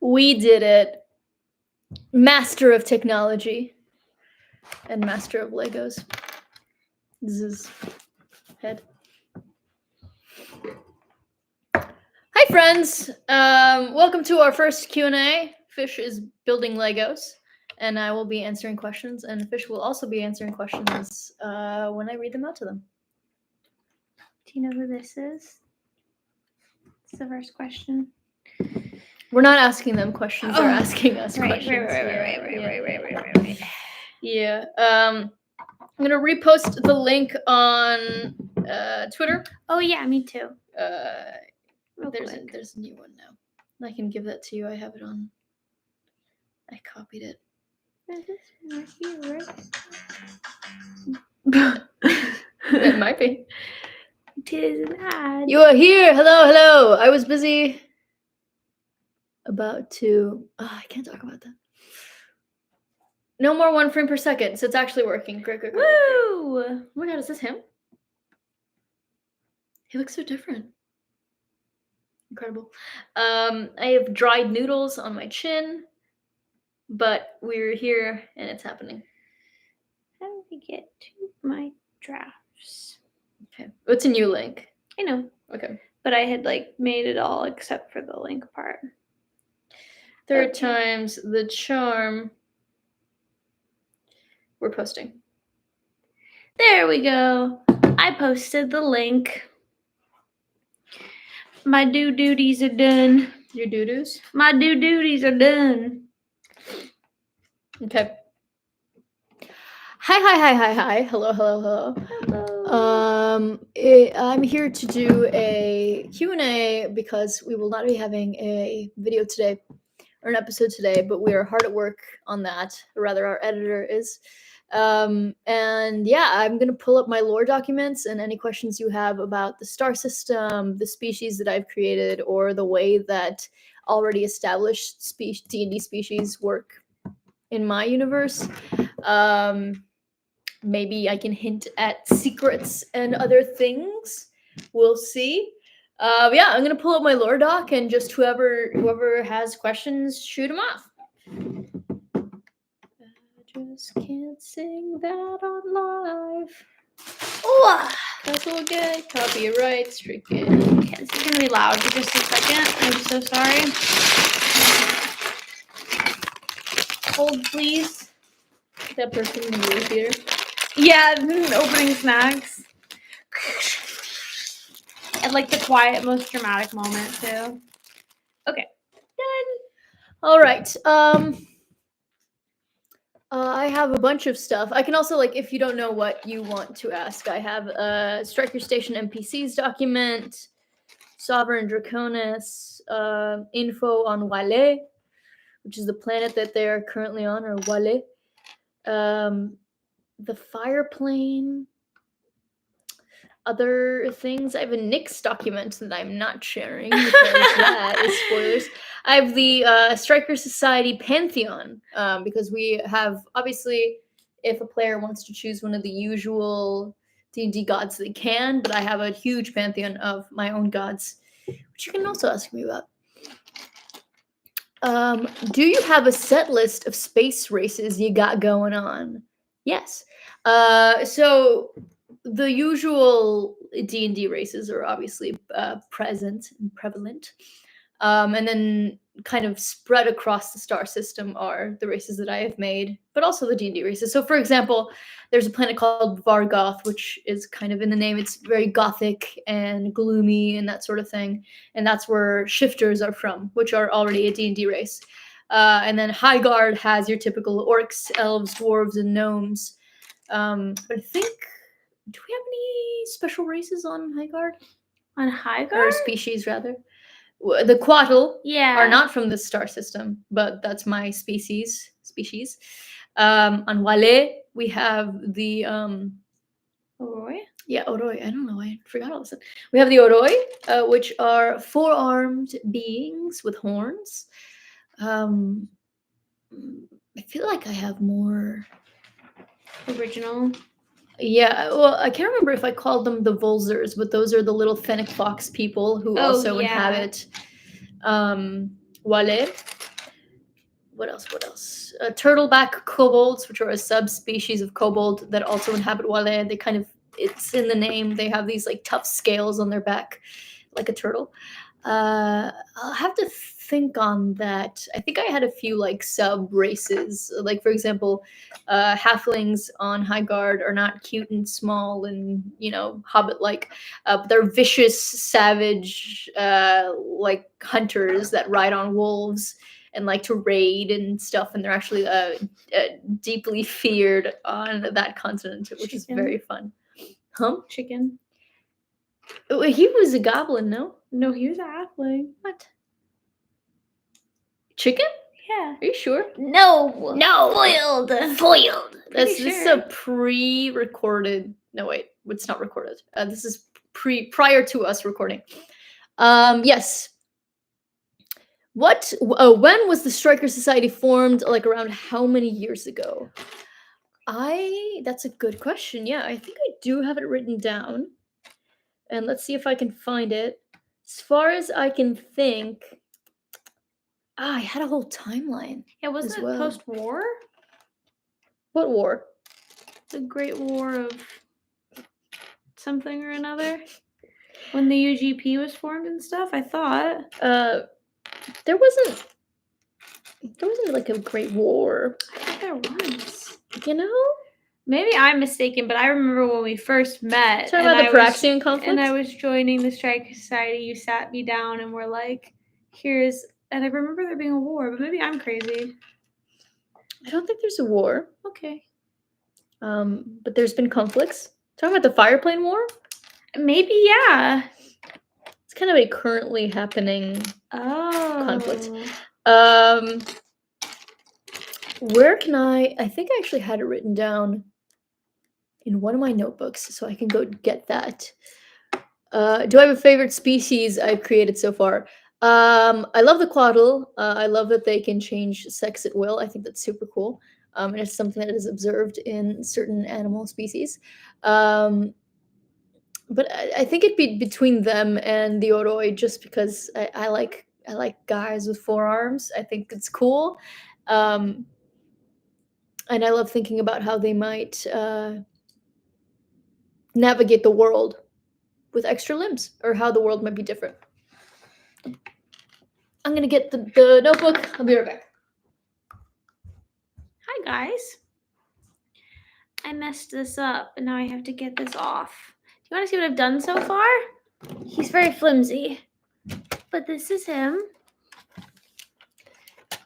We did it. Master of technology and master of Legos. This is head. Hi friends. Welcome to our first Q&A. Fish is building Legos, and I will be answering questions, and Fish will also be answering questions when I read them out to them. Do you know who this is? It's the first question. We're not asking them questions; they're asking us questions. Right. Yeah. I'm gonna repost the link on Twitter. Oh yeah, me too. There's a new one now. I can give that to you. I have it on. I copied it. Is this right here? It might be. Tis an ad. You are here. Hello. I was busy. About to. Oh, I can't talk about that. No more 1 frame per second. So it's actually working. Great. Woo! Oh my god, is this him? He looks so different. Incredible. I have dried noodles on my chin, but we're here and it's happening. How do we get to my drafts? Okay. What's a new link? I know. Okay. But I had made it all except for the link part. Third time's the charm. We're posting. There we go. I posted the link. My duties are done. Your doo-doos? My duties are done. Okay. Hi. Hello. I'm here to do a Q&A because we will not be having a video today or an episode today, but we are hard at work on that. Or rather, our editor is. And yeah, I'm going to pull up my lore documents and any questions you have about the star system, the species that I've created, or the way that already established D&D species work in my universe. Maybe I can hint at secrets and other things. We'll see. Yeah, I'm going to pull up my lore doc and just whoever has questions, shoot them off. Just can't sing that on live. Oh, That's all good. Copyright stricken. okay, this is gonna be loud for just a second. I'm so sorry. Hold, please. That person in the movie theater. Yeah, opening snacks. And the quiet, most dramatic moment too. Okay, done. All right. I have a bunch of stuff. I can also, if you don't know what you want to ask, I have a Striker Station NPCs document, Sovereign Draconis, info on Wale, which is the planet that they're currently on, or Wale. The Fire Plane, other things. I have a Nyx document that I'm not sharing because that is spoilers. I have the Striker Society Pantheon because we have, obviously, if a player wants to choose one of the usual D&D gods, they can, but I have a huge pantheon of my own gods, which you can also ask me about. Do you have a set list of space races you got going on? Yes. So the usual D&D races are obviously present and prevalent. And then kind of spread across the star system are the races that I have made, but also the D&D races. So for example, there's a planet called Vargoth, which is kind of in the name. It's very gothic and gloomy and that sort of thing. And that's where shifters are from, which are already a D&D race. And then Highguard has your typical orcs, elves, dwarves, and gnomes. But I think, do we have any special races on Highguard? On Highguard? Or species, rather. The Quattle are not from the star system, but that's my species. On Wale, we have the Oroi? Yeah, Oroi. I don't know. I forgot all of a sudden. We have the Oroi, which are 4-armed beings with horns. I feel like I have more original. Yeah, well, I can't remember if I called them the Volzers, but those are the little fennec fox people who also inhabit Wale. what else? Turtleback kobolds, which are a subspecies of kobold that also inhabit Wale. They kind of, it's in the name. They have these like tough scales on their back, like a turtle. I'll have to think on that. I think I had a few like sub races. Like for example, halflings on High Guard are not cute and small and hobbit like. They're vicious, savage, like hunters that ride on wolves and like to raid and stuff. And they're actually deeply feared on that continent, which is very fun. Huh? Chicken. He was a goblin, no? No, he was a halfling. What? Chicken? Yeah. Are you sure? No. Foiled. This is sure. a pre-recorded. No, wait. It's not recorded. This is prior to us recording. Yes. What? When was the Striker Society formed? Like around how many years ago? That's a good question. Yeah, I think I do have it written down. And let's see if I can find it. As far as I can think, I had a whole timeline. Yeah, wasn't it post-war? What war? The Great War of something or another? When the UGP was formed and stuff, I thought. There wasn't like a Great War. I thought there was. Maybe I'm mistaken, but I remember when we first met. Talking about the Praxian conflict? And I was joining the Striker Society, you sat me down and were like, and I remember there being a war, but maybe I'm crazy. I don't think there's a war. Okay. But there's been conflicts. Talking about the Fireplane War? Maybe, yeah. It's kind of a currently happening conflict. Where can I think I actually had it written down in one of my notebooks, so I can go get that. Do I have a favorite species I've created so far? I love the Quaddle. I love that they can change sex at will. I think that's super cool. And it's something that is observed in certain animal species. But I think it'd be between them and the Oroi, just because I like guys with forearms. I think it's cool. And I love thinking about how they might navigate the world with extra limbs, or how the world might be different. I'm gonna get the notebook. I'll be right back. Hi guys. I messed this up and now I have to get this off. Do you want to see what I've done so far? He's very flimsy. But this is him.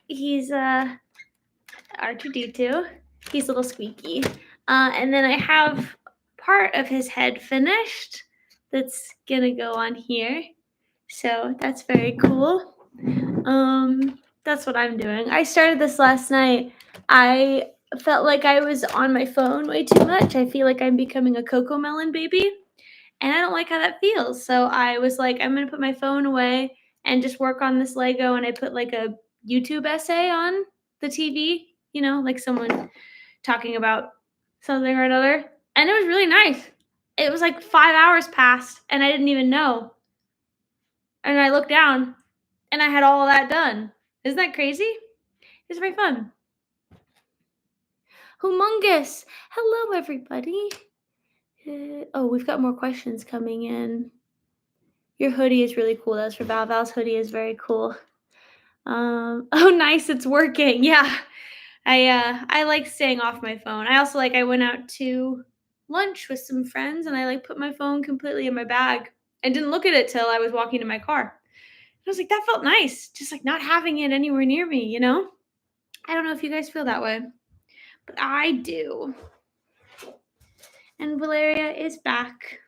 He's R2D2. He's a little squeaky. And then I have part of his head finished. That's gonna go on here. So that's very cool. That's what I'm doing. I started this last night. I felt like I was on my phone way too much. I feel like I'm becoming a Cocomelon baby, and I don't like how that feels. So I was like, I'm gonna put my phone away and just work on this Lego. And I put like a YouTube essay on the TV, like someone talking about something or another. And it was really nice. It was like 5 hours passed and I didn't even know. And I looked down and I had all of that done. Isn't that crazy? It's very fun. Humongous. Hello, everybody. We've got more questions coming in. Your hoodie is really cool. That's for Val. Val's hoodie is very cool. Oh, nice. It's working. Yeah. I like staying off my phone. I also I went out to lunch with some friends and I put my phone completely in my bag and didn't look at it till I was walking to my car. I was like, that felt nice. Just not having it anywhere near me, I don't know if you guys feel that way, but I do. And Valeria is back.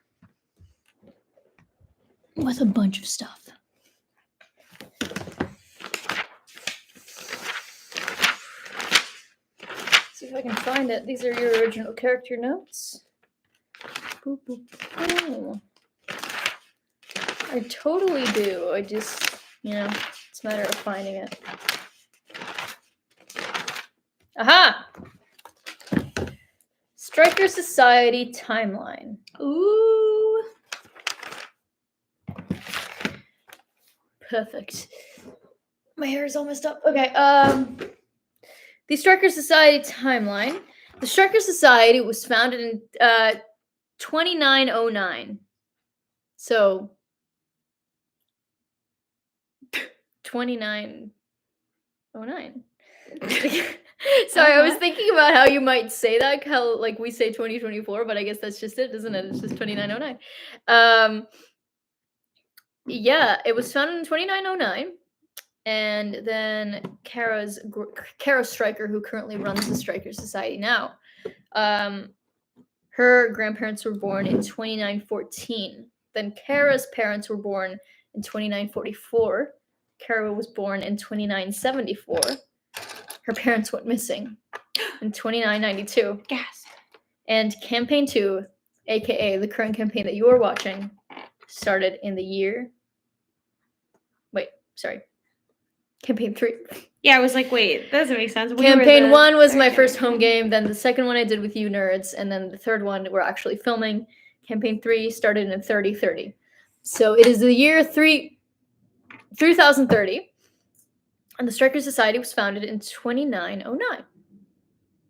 With a bunch of stuff. See if I can find it. These are your original character notes. Boop, boop. Oh. I totally do. I just, it's a matter of finding it. Aha! Striker Society timeline. Ooh. Perfect. My hair is almost up. Okay, The Striker Society timeline. The Striker Society was founded in 2909. So 2909. Sorry, I was thinking about how you might say that, how like we say 2024, but I guess that's just it, isn't it? It's just 2909. Yeah, it was founded in 2909. And then Kara Striker, who currently runs the Striker Society now, her grandparents were born in 2914. Then Kara's parents were born in 2944. Kara was born in 2974. Her parents went missing in 2992. Gasp. And Campaign 2, aka the current campaign that you are watching, started in the year... Wait, sorry. Campaign 3. Yeah, I was like, wait, that doesn't make sense. Campaign 1 was my first home game, then the second one I did with you nerds, and then the third one we're actually filming. Campaign 3 started in 3030. So it is the year 3030, and the Striker Society was founded in 2909.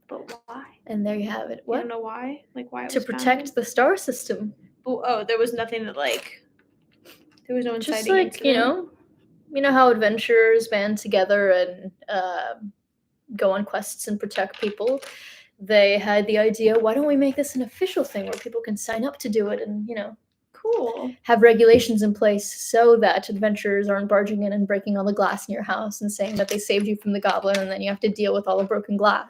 But why? And there you have it. What? You don't know why? Like why? To protect the star system. Oh, there was nothing that like. There was no inciting just like incident. You know how adventurers band together and go on quests and protect people. They had the idea, why don't we make this an official thing where people can sign up to do it and, cool. Have regulations in place so that adventurers aren't barging in and breaking all the glass in your house and saying that they saved you from the goblin and then you have to deal with all the broken glass.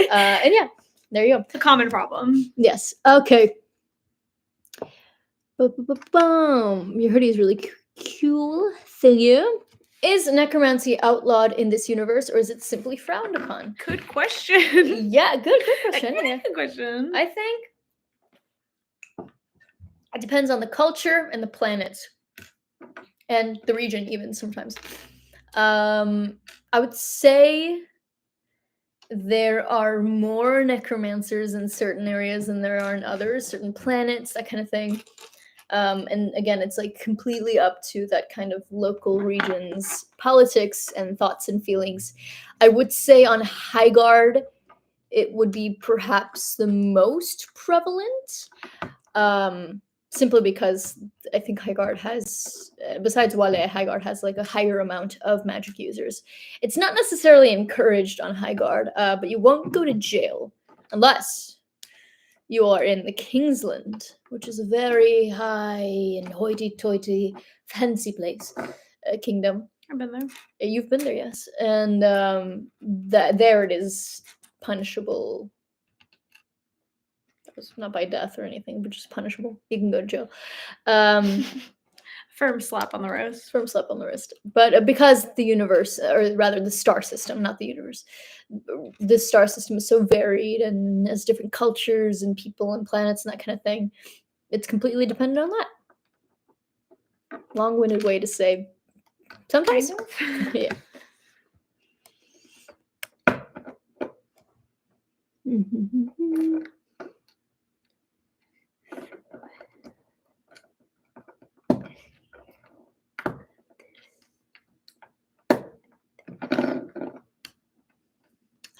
And yeah, there you go. It's a common problem. Yes. Okay. Boom. Your hoodie is really cool. Thank you. Is necromancy outlawed in this universe, or is it simply frowned upon? Good question. Yeah, good question. Good question. I think it depends on the culture and the planet and the region, even sometimes. I would say there are more necromancers in certain areas than there are in others, certain planets, that kind of thing. And again, it's like completely up to that kind of local region's politics and thoughts and feelings. I would say on Highguard, it would be perhaps the most prevalent, simply because I think Highguard has, besides Wale, Highguard has like a higher amount of magic users. It's not necessarily encouraged on Highguard, but you won't go to jail unless you are in the Kingsland, which is a very high and hoity-toity fancy place, kingdom. I've been there. You've been there, yes. And there it is punishable. Not by death or anything, but just punishable. You can go to jail. Firm slap on the wrist. Firm slap on the wrist. But because the universe, or rather the star system, not the universe, the star system is so varied and has different cultures and people and planets and that kind of thing, it's completely dependent on that. Long-winded way to say sometimes. Yeah.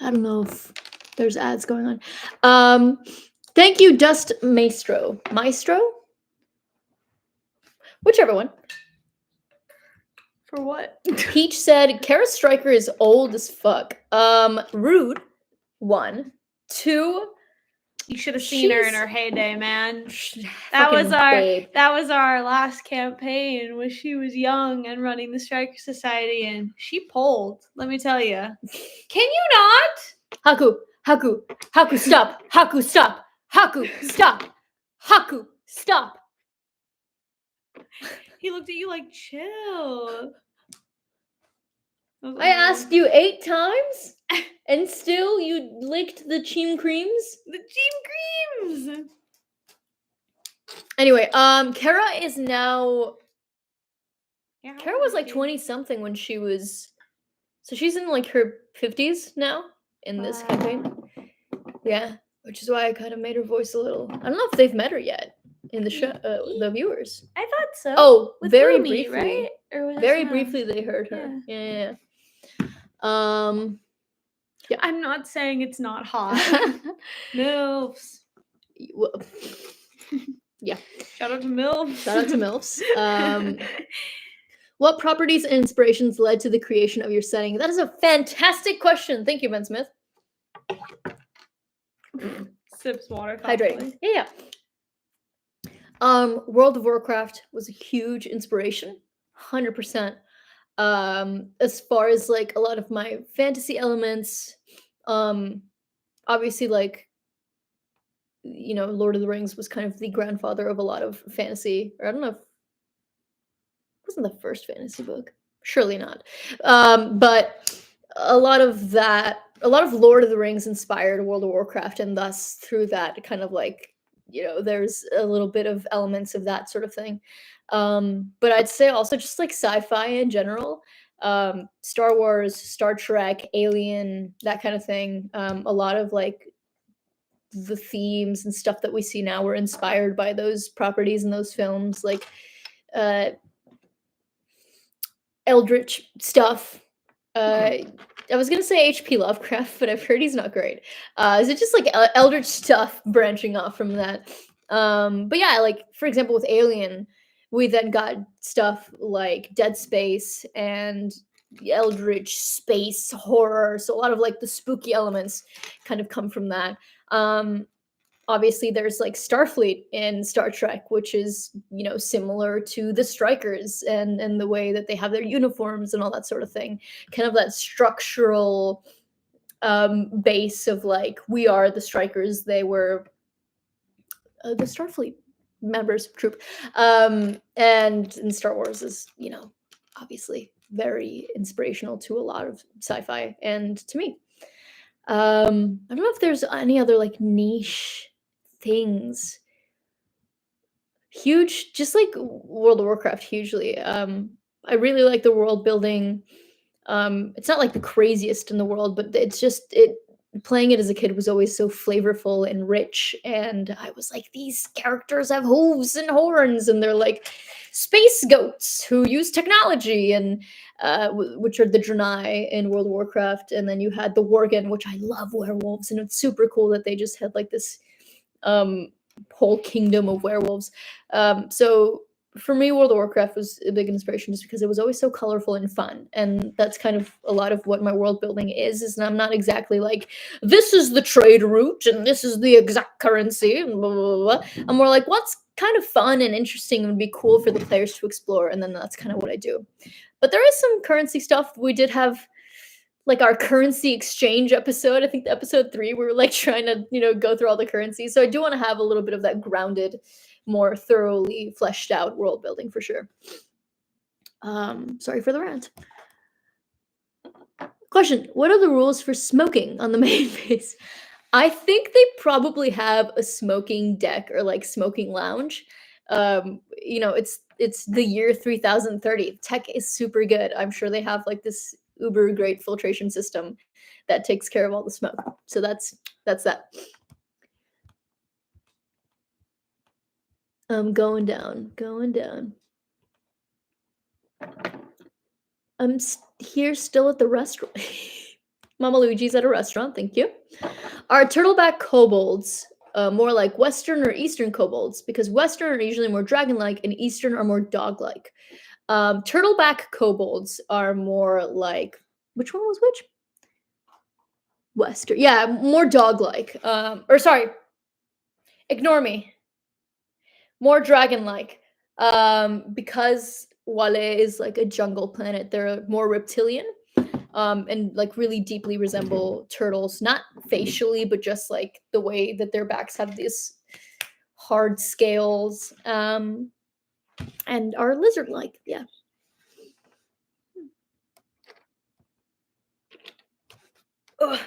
I don't know if there's ads going on. Thank you, Dust Maestro. Maestro? Whichever one. For what? Peach said, Kara Striker is old as fuck. Rude. 1. 2. You should have seen her in her heyday, man. That was our last campaign when she was young and running the Striker Society, and she pulled. Let me tell you. Can you not? Haku, stop. Haku, stop. Haku, stop. Haku, stop. He looked at you like, chill. I asked you 8 times, and still you licked the cheem creams? The cheem creams! Anyway, Kara is now... Yeah, Kara was like 20-something when she was... So she's in like her 50s now in this campaign. Yeah, which is why I kind of made her voice a little... I don't know if they've met her yet in the show, the viewers. I thought so. Oh, with very Lumi, briefly. Right? Or was very briefly they heard her. Yeah. I'm not saying it's not hot. MILFs. Well, Shout out to MILFs. shout out to MILFs. What properties and inspirations led to the creation of your setting? That is a fantastic question. Thank you, Ben Smith. Sips water. Hydrating. thoughtfully. Yeah. World of Warcraft was a huge inspiration, 100%. As far as like a lot of my fantasy elements, obviously like Lord of the Rings was kind of the grandfather of a lot of fantasy. Or I don't know if it wasn't the first fantasy book. Surely not. But a lot of Lord of the Rings inspired World of Warcraft, and thus through that kind of like there's a little bit of elements of that sort of thing. But I'd say also just like sci-fi in general, Star Wars, Star Trek, Alien, that kind of thing. A lot of like the themes and stuff that we see now were inspired by those properties in those films, like eldritch stuff. I was gonna say H.P. Lovecraft, but I've heard he's not great. Is it just like eldritch stuff branching off from that? But yeah, like for example with Alien, we then got stuff like Dead Space and eldritch space horror. So a lot of like the spooky elements kind of come from that. Obviously there's like Starfleet in Star Trek, which is similar to the Strikers and the way that they have their uniforms and all that sort of thing, kind of that structural base of like, we are the Strikers, they were the Starfleet members troop. And in Star Wars is obviously very inspirational to a lot of sci-fi and to me. I don't know if there's any other like niche things. Huge, just like World of Warcraft, hugely. I really like the world building. It's not like the craziest in the world, but it's just playing it as a kid was always so flavorful and rich. And I was like, these characters have hooves and horns, and they're like space goats who use technology, and which are the Draenei in World of Warcraft. And then you had the Worgen, which I love werewolves, and it's super cool that they just had like this whole kingdom of werewolves. So for me, World of Warcraft was a big inspiration just because it was always so colorful and fun. And that's kind of a lot of what my world building is I'm not exactly like, this is the trade route and this is the exact currency and blah, blah, blah, blah. I'm more like, what's kind of fun and interesting and would be cool for the players to explore. And then that's kind of what I do. But there is some currency stuff. We did have like our currency exchange episode. I think the episode 3, we were like trying to, go through all the currencies. So I do want to have a little bit of that grounded, more thoroughly fleshed out world building for sure. Sorry for the rant. Question: what are the rules for smoking on the main base? I think they probably have a smoking deck or like smoking lounge. It's the year 3030. Tech is super good. I'm sure they have like this uber great filtration system that takes care of all the smoke. So that's that. Going down. I'm here still at the restaurant. Mama Luigi's at a restaurant, thank you. Are turtleback kobolds more like Western or Eastern kobolds? Because Western are usually more dragon-like and Eastern are more dog-like. Turtleback kobolds are more like, which one was which? Western. Yeah, more dog-like. Or sorry, ignore me. More dragon-like. Because Wale is like a jungle planet, they're more reptilian. And like really deeply resemble turtles, not facially, but just like the way that their backs have these hard scales, and are lizard-like. Yeah. Ugh.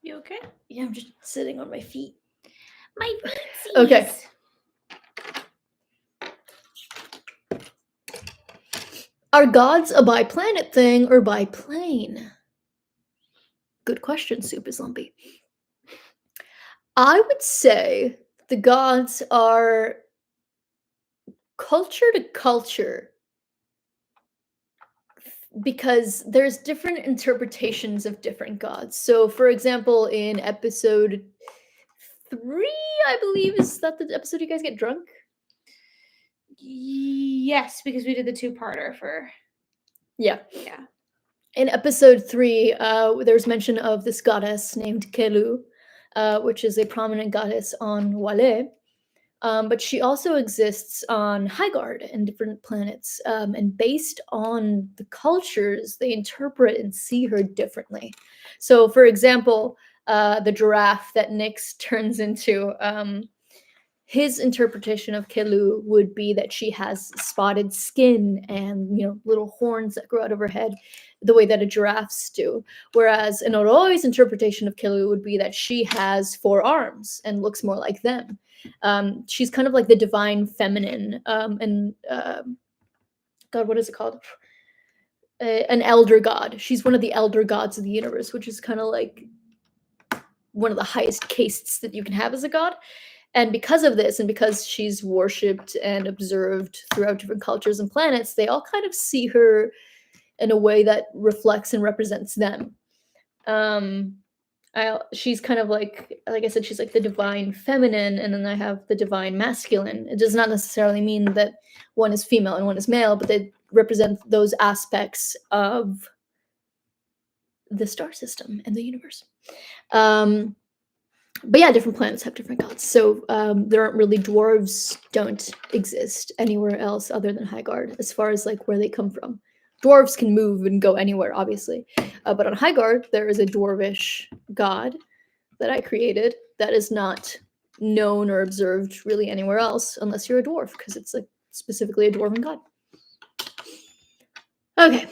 You okay? Yeah, I'm just sitting on my feet. My feetsies. Okay. Are gods a by planet thing or by plane? Good question, Super Slumpy. I would say the gods are culture to culture because there's different interpretations of different gods. So, for example, in episode 3, I believe, is that the episode you guys get drunk? Yes, because we did the two-parter for. Yeah. Yeah. In episode 3, there's mention of this goddess named Kelu, which is a prominent goddess on Wale. But she also exists on Highguard and different planets. And based on the cultures, they interpret and see her differently. So, for example, the giraffe that Nyx turns into, his interpretation of Kelu would be that she has spotted skin and, little horns that grow out of her head, the way that a giraffes do. Whereas an Oroi's interpretation of Kelu would be that she has 4 arms and looks more like them. She's kind of like the divine feminine, God, what is it called? An elder god. She's one of the elder gods of the universe, which is kind of like one of the highest castes that you can have as a god. And because of this, and because she's worshipped and observed throughout different cultures and planets, they all kind of see her in a way that reflects and represents them. She's kind of like I said, she's like the divine feminine, and then I have the divine masculine. It does not necessarily mean that one is female and one is male, but they represent those aspects of the star system and the universe. But yeah, different planets have different gods. So there aren't really dwarves don't exist anywhere else other than Highguard, as far as like where they come from. Dwarves can move and go anywhere, obviously. But on Highguard, there is a dwarvish god that I created that is not known or observed really anywhere else unless you're a dwarf, because it's like specifically a dwarven god. Okay.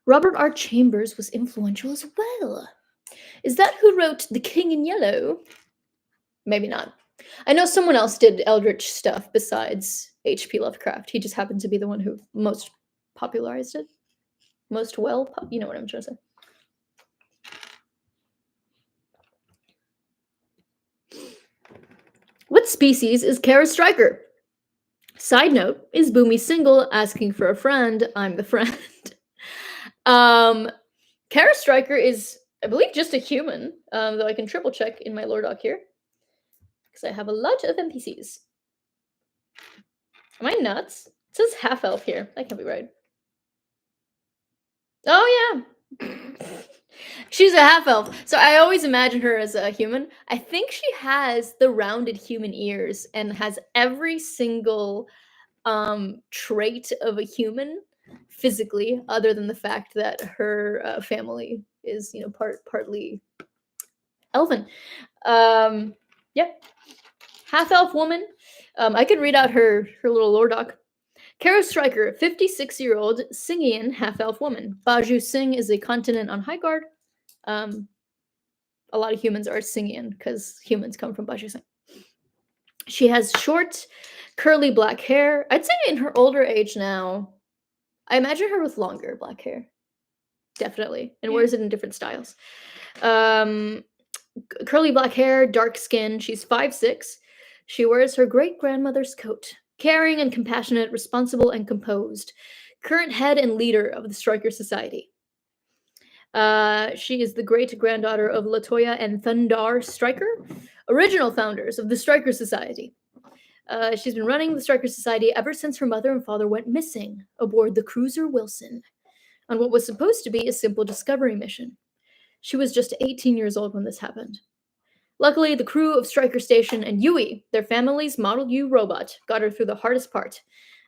Robert R. Chambers was influential as well. Is that who wrote The King in Yellow? Maybe not. I know someone else did Eldritch stuff besides H.P. Lovecraft. He just happened to be the one who most popularized it. You know what I'm trying to say. What species is Kara Stryker? Side note, is Boomy single? Asking for a friend. I'm the friend. Kara Stryker is, I believe, just a human, though I can triple check in my lore doc here, because I have a lot of NPCs. Am I nuts? It says half elf here. That can't be right. Oh yeah. She's a half elf. So I always imagine her as a human. I think she has the rounded human ears and has every single trait of a human physically, other than the fact that her family is, partly elven. Yeah. Half elf woman. I could read out her little lore doc. Kara Stryker, 56-year-old Singian half-elf woman. Baju Sing is a continent on Highguard. A lot of humans are Singian because humans come from Baju Sing. She has short, curly black hair. I'd say in her older age now, I imagine her with longer black hair. Definitely. And wears it in different styles. Curly black hair, dark skin. She's 5'6". She wears her great-grandmother's coat. Caring and compassionate, responsible and composed. Current head and leader of the Stryker Society. She is the great-granddaughter of Latoya and Thundar Stryker, original founders of the Stryker Society. She's been running the Stryker Society ever since her mother and father went missing aboard the cruiser Wilson on what was supposed to be a simple discovery mission. She was just 18 years old when this happened. Luckily, the crew of Stryker Station and Yui, their family's Model U robot, got her through the hardest part.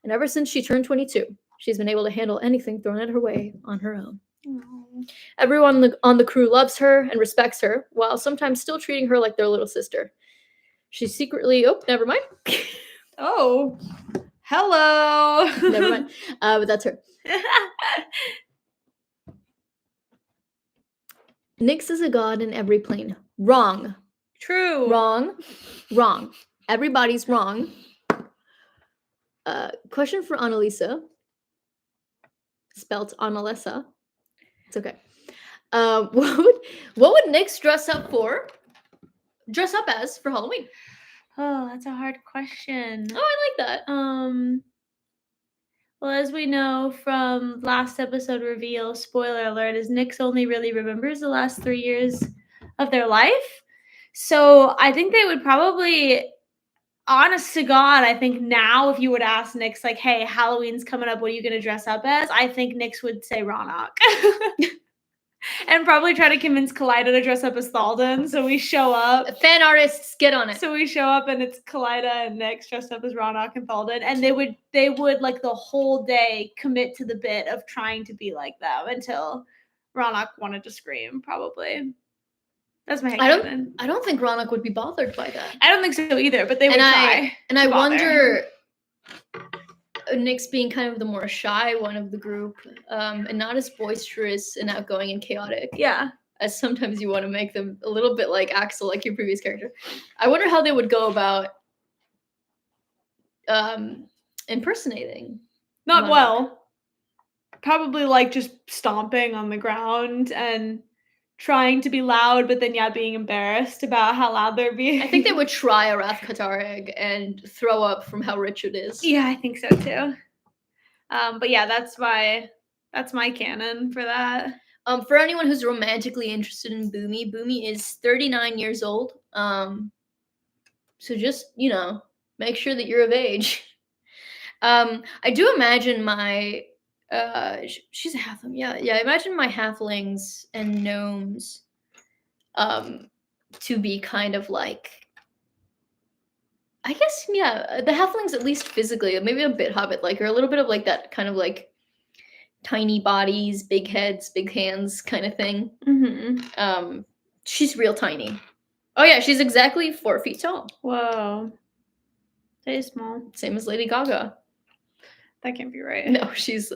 And ever since she turned 22, she's been able to handle anything thrown at her way on her own. Aww. Everyone on the crew loves her and respects her, while sometimes still treating her like their little sister. She's secretly... Oh, never mind. Oh. Hello. Never mind. But that's her. Nyx is a god in every plane. Wrong. True. Wrong. Everybody's wrong. Question for Analesa. Spelt Analesa. It's okay. What would Nyx dress up as for Halloween? Oh, that's a hard question. Oh, I like that. Well, as we know from last episode reveal, spoiler alert, is Nyx only really remembers the last 3 years of their life. So I think they would probably, honest to God, I think now if you would ask Nyx, like, hey, Halloween's coming up, what are you going to dress up as? I think Nyx would say Ronok. And probably try to convince Kaleida to dress up as Thalden. So we show up. Fan artists, get on it. So we show up and it's Kaleida and Nyx dressed up as Ronok and Thalden. And they would like the whole day commit to the bit of trying to be like them until Ronok wanted to scream, probably. That's my headcanon. I don't think Ronok would be bothered by that. I don't think so either, but they would try. And I wonder, Nyx being kind of the more shy one of the group, and not as boisterous and outgoing and chaotic. Yeah. As sometimes you want to make them a little bit like Axel, like your previous character. I wonder how they would go about impersonating. Not Ronok. Well. Probably like just stomping on the ground and trying to be loud, but then being embarrassed about how loud they're being. I think they would try a Rathkatar egg and throw up from how rich it is. Yeah, I think so too. But yeah, that's my canon for that. For anyone who's romantically interested in Boomy is 39 years old. So just, make sure that you're of age. I do imagine my she's a halfling. Yeah. I imagine my halflings and gnomes to be kind of like, I guess, the halflings at least physically, maybe a bit hobbit-like, or a little bit of like that kind of like tiny bodies, big heads, big hands kind of thing. Mm-hmm. She's real tiny. Oh yeah, she's exactly 4 feet tall. Whoa. That is small. Same as Lady Gaga. That can't be right. No, she's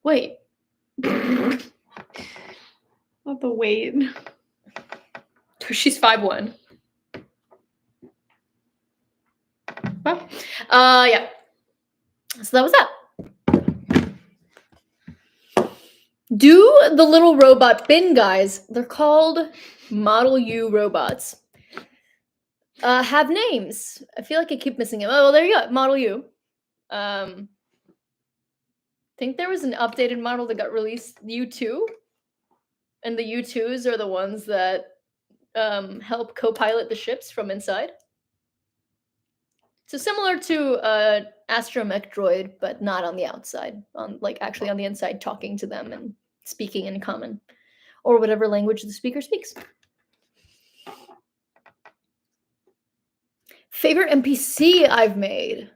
wait. Not the weight. She's 5'1". Well, yeah. So that was that. Do the little robot bin guys, they're called Model U robots, have names? I feel like I keep missing them. Oh, well, there you go. Model U. Think there was an updated model that got released, U2. And the U2s are the ones that help co-pilot the ships from inside. So similar to astromech droid, but not on the outside, actually on the inside, talking to them and speaking in common, or whatever language the speaker speaks. Favorite NPC I've made?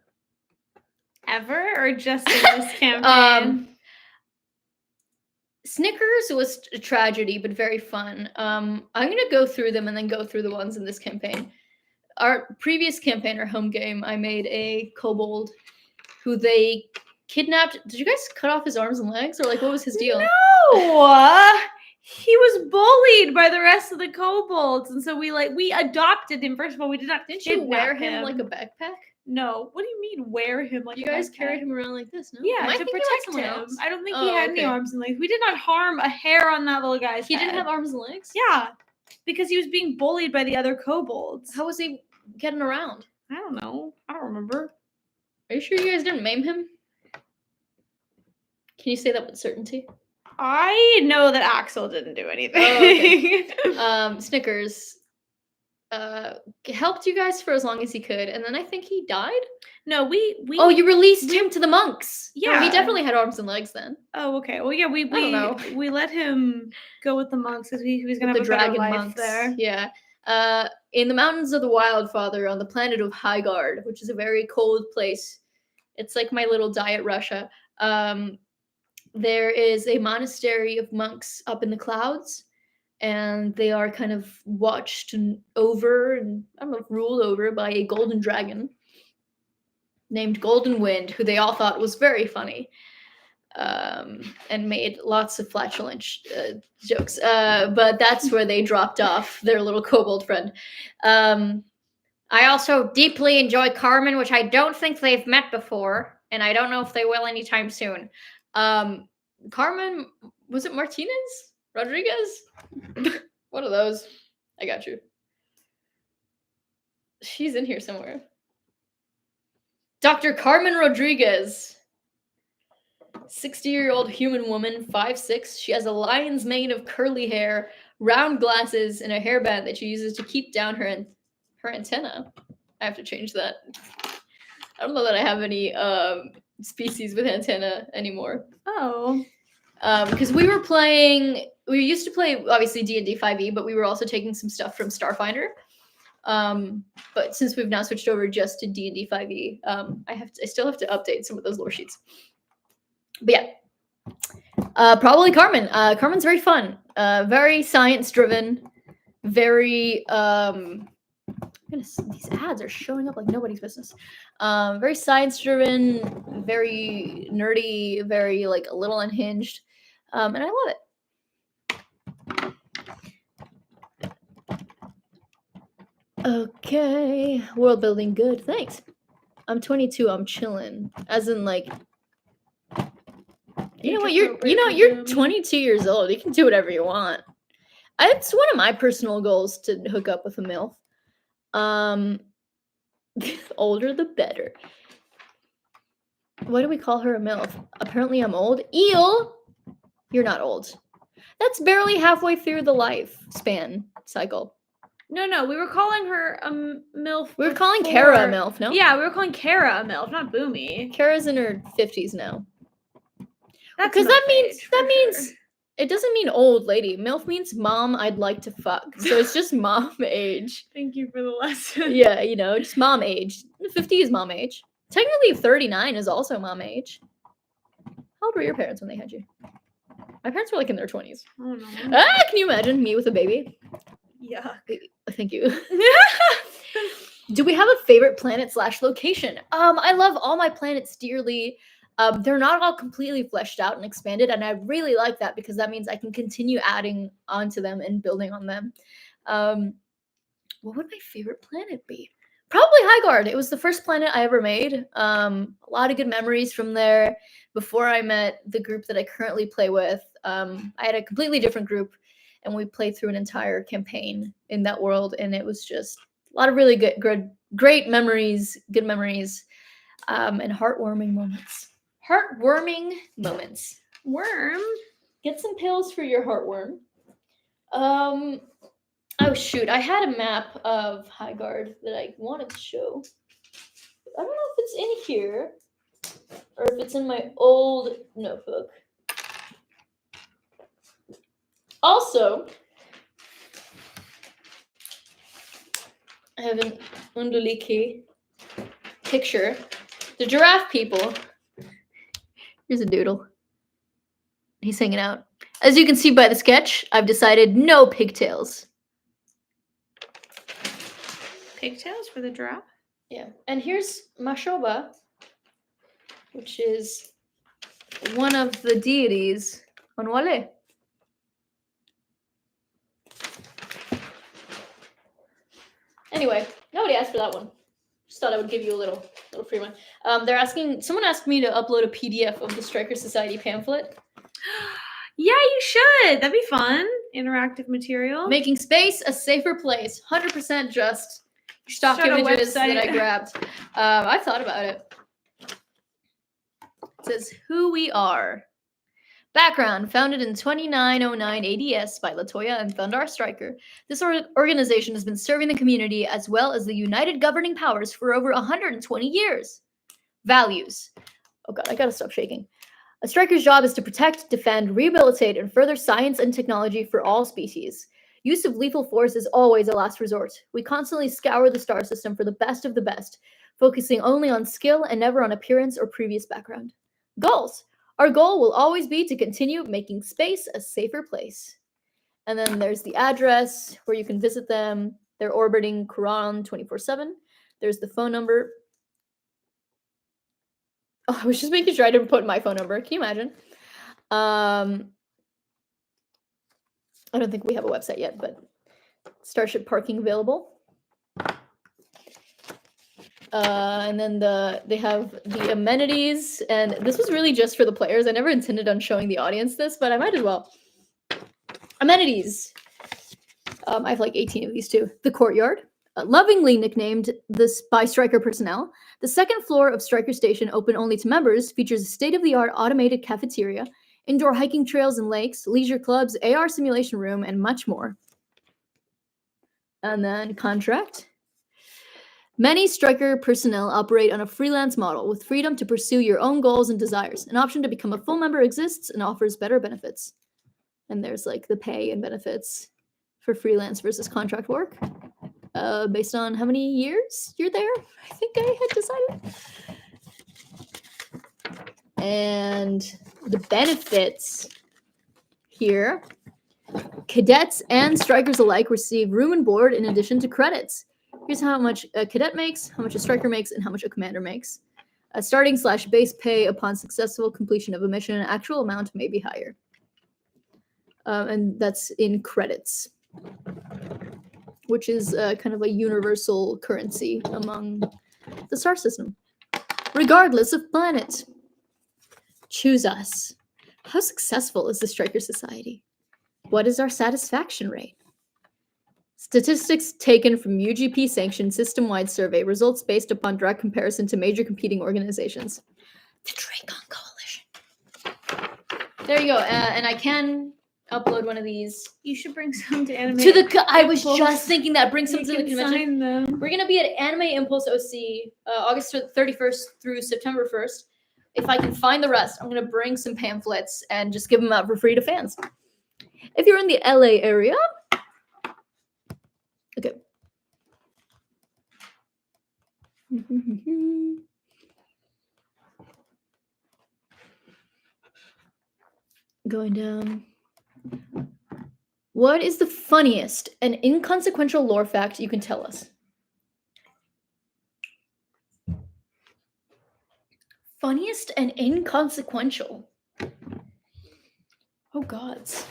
Ever, or just in this campaign? Snickers was a tragedy, but very fun. I'm gonna go through them and then go through the ones in this campaign. Our previous campaign, our home game, I made a kobold who they kidnapped. Did you guys cut off his arms and legs, or what was his deal? No, he was bullied by the rest of the kobolds, and so we adopted him. First of all, we did not. Didn't you wear him like a backpack? No. What do you mean wear him like? You guys carried him around like this, no? Yeah, to protect him. I don't think he had any arms and legs. We did not harm a hair on that little guy's head. He didn't have arms and legs? Yeah. Because he was being bullied by the other kobolds. How was he getting around? I don't know. I don't remember. Are you sure you guys didn't maim him? Can you say that with certainty? I know that Axel didn't do anything. Oh, okay. Snickers helped you guys for as long as he could, and then I think he died? No, we Oh, you released him to the monks. Yeah. No, he definitely had arms and legs then. Oh, okay. Well, yeah, we don't know. We let him go with the monks because he was going to have the a better dragon life monks there. Yeah. In the mountains of the Wildfather on the planet of Highgard, which is a very cold place. It's like my little diet Russia. There is a monastery of monks up in the clouds, and they are kind of watched and ruled over by a golden dragon named Golden Wind, who they all thought was very funny, and made lots of flatulent jokes. But that's where they dropped off their little kobold friend. I also deeply enjoy Carmen, which I don't think they've met before, and I don't know if they will anytime soon. Carmen, was it Martinez? Rodriguez? One of those. I got you. She's in here somewhere. Dr. Carmen Rodriguez. 60-year-old human woman, 5'6". She has a lion's mane of curly hair, round glasses, and a hairband that she uses to keep down her antenna. I have to change that. I don't know that I have any species with antenna anymore. Oh. Because we used to play obviously D&D 5e, but we were also taking some stuff from Starfinder. But since we've now switched over just to D&D 5e, I still have to update some of those lore sheets. But yeah, probably Carmen. Carmen's very fun, very science driven, very goodness, these ads are showing up like nobody's business. Very science driven, very nerdy, very like a little unhinged, and I love it. Okay, world building good. Thanks. I'm 22. I'm chilling. As in like. You know what? You're 22 years old. You can do whatever you want. It's one of my personal goals to hook up with a MILF. Older the better. Why do we call her a MILF? Apparently I'm old. Eel! You're not old. That's barely halfway through the lifespan cycle. No, we were calling her a MILF. We were calling Kara a MILF, no? Yeah, we were calling Kara a MILF, not Boomy. Kara's in her 50s now. Because that means it doesn't mean old lady. MILF means mom I'd like to fuck. So it's just mom age. Thank you for the lesson. Yeah, just mom age. 50 is mom age. Technically 39 is also mom age. How old were your parents when they had you? My parents were like in their 20s. I don't know. Can you imagine me with a baby? Yuck. Thank you. Do we have a favorite planet/location? I love all my planets dearly. They're not all completely fleshed out and expanded, and I really like that because that means I can continue adding onto them and building on them. What would my favorite planet be? Probably Highguard. It was the first planet I ever made. A lot of good memories from there. Before I met the group that I currently play with, I had a completely different group, and we played through an entire campaign in that world, and it was just a lot of really great memories, good memories, and heartwarming moments. Heartwarming moments. Worm. Get some pills for your heartworm. Oh shoot, I had a map of Highguard that I wanted to show. I don't know if it's in here or if it's in my old notebook. Also, I have an Unduliki picture. The giraffe people. Here's a doodle. He's hanging out. As you can see by the sketch, I've decided no pigtails. Pigtails for the giraffe? Yeah. And here's Mashoba, which is one of the deities on Wale. Anyway, nobody asked for that one. Just thought I would give you a little free one. Someone asked me to upload a PDF of the Striker Society pamphlet. Yeah, you should. That'd be fun. Interactive material. Making space a safer place. 100% just stock images that I grabbed. I thought about it. It says, who we are. Background, founded in 2909 ADS by Latoya and Thundar Striker, this organization has been serving the community as well as the united governing powers for over 120 years. Values. Oh god, I gotta stop shaking. A Striker's job is to protect, defend, rehabilitate, and further science and technology for all species. Use of lethal force is always a last resort. We constantly scour the star system for the best of the best, focusing only on skill and never on appearance or previous background. Goals. Our goal will always be to continue making space a safer place. And then there's the address where you can visit them. They're orbiting Kuraun 24/7. There's the phone number. Oh, I was just making sure I didn't put my phone number. Can you imagine? I don't think we have a website yet, but Starship parking available. And then they have the amenities, and this was really just for the players. I never intended on showing the audience this, but I might as well. Amenities. I have like 18 of these too. The courtyard, Lovingly nicknamed the by Striker personnel, the second floor of Striker Station, open only to members, features a state-of-the-art automated cafeteria, indoor hiking trails and lakes, leisure clubs, AR simulation room, and much more. And then contract. Many Striker personnel operate on a freelance model with freedom to pursue your own goals and desires. An option to become a full member exists and offers better benefits. And there's like the pay and benefits for freelance versus contract work based on how many years you're there. I think I had decided. And the benefits here. Cadets and strikers alike receive room and board in addition to credits. Here's how much a cadet makes, how much a striker makes, and how much a commander makes. Starting/base pay upon successful completion of a mission, an actual amount may be higher. And that's in credits, which is kind of a universal currency among the star system, regardless of planet. Choose us. How successful is the Striker Society? What is our satisfaction rate? Statistics taken from UGP-sanctioned system-wide survey, results based upon direct comparison to major competing organizations. The Dracon Coalition. There you go. And I can upload one of these. You should bring some to Anime. I was just thinking that. Bring some to the convention. Sign them. We're gonna be at Anime Impulse OC August 31st through September 1st. If I can find the rest, I'm gonna bring some pamphlets and just give them out for free to fans. If you're in the LA area, okay. Going down. What is the funniest and inconsequential lore fact you can tell us? Funniest and inconsequential. Oh gods.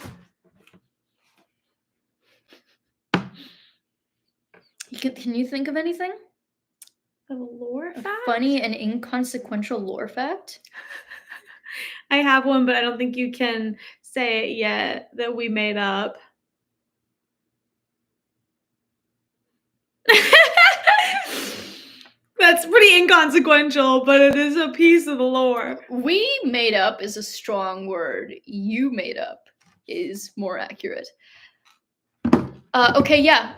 Can you think of anything? A lore fact? Funny and inconsequential lore fact? I have one, but I don't think you can say it yet that we made up. That's pretty inconsequential, but it is a piece of the lore. We made up is a strong word. You made up is more accurate. Okay, yeah.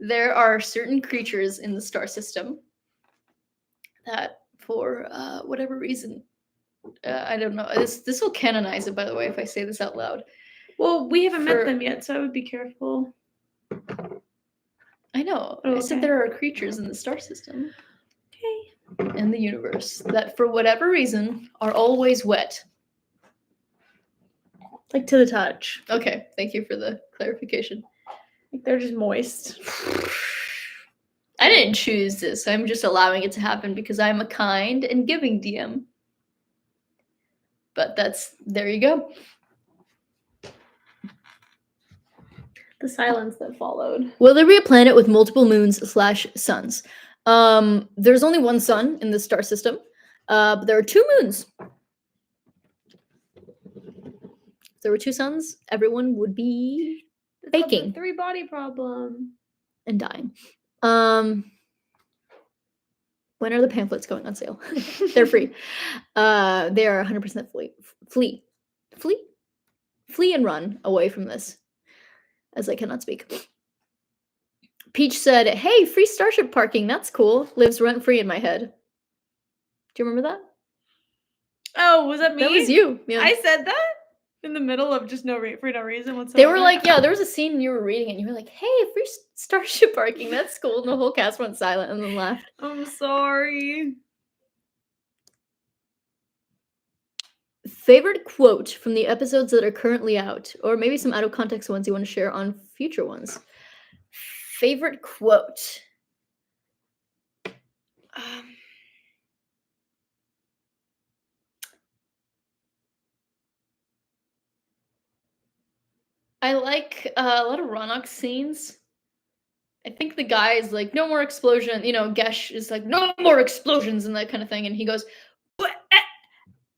There are certain creatures in the star system that, for whatever reason, I don't know. This will canonize it, by the way, if I say this out loud. Well, we haven't met them yet, so I would be careful. I know. Oh, I said there are creatures in the star system. Okay. In the universe that, for whatever reason, are always wet. Like to the touch. Okay, thank you for the clarification. Like they're just moist. I didn't choose this. I'm just allowing it to happen because I'm a kind and giving DM. But there you go. The silence that followed. Will there be a planet with multiple moons/suns? There's only one sun in the star system, but there are 2 moons. If there were 2 suns, everyone would be baking. 3-body problem. And dying. When are the pamphlets going on sale? They're free. They are 100% flee and run away from this, as I cannot speak. Peach said, "Hey, free starship parking. That's cool. Lives rent free in my head." Do you remember that? Oh, was that me? That was you. Yeah. I said that in the middle of just for no reason whatsoever. They were like, yeah, there was a scene and you were reading it and you were like, "Hey, free starship parking. That's cool." And the whole cast went silent and then laughed. I'm sorry. Favorite quote from the episodes that are currently out, or maybe some out of context ones you want to share on future ones. Favorite quote. I like a lot of Ronok scenes. I think the guy is like, "No more explosion." You know, Gesh is like, "No more explosions," and that kind of thing. And he goes, "What?"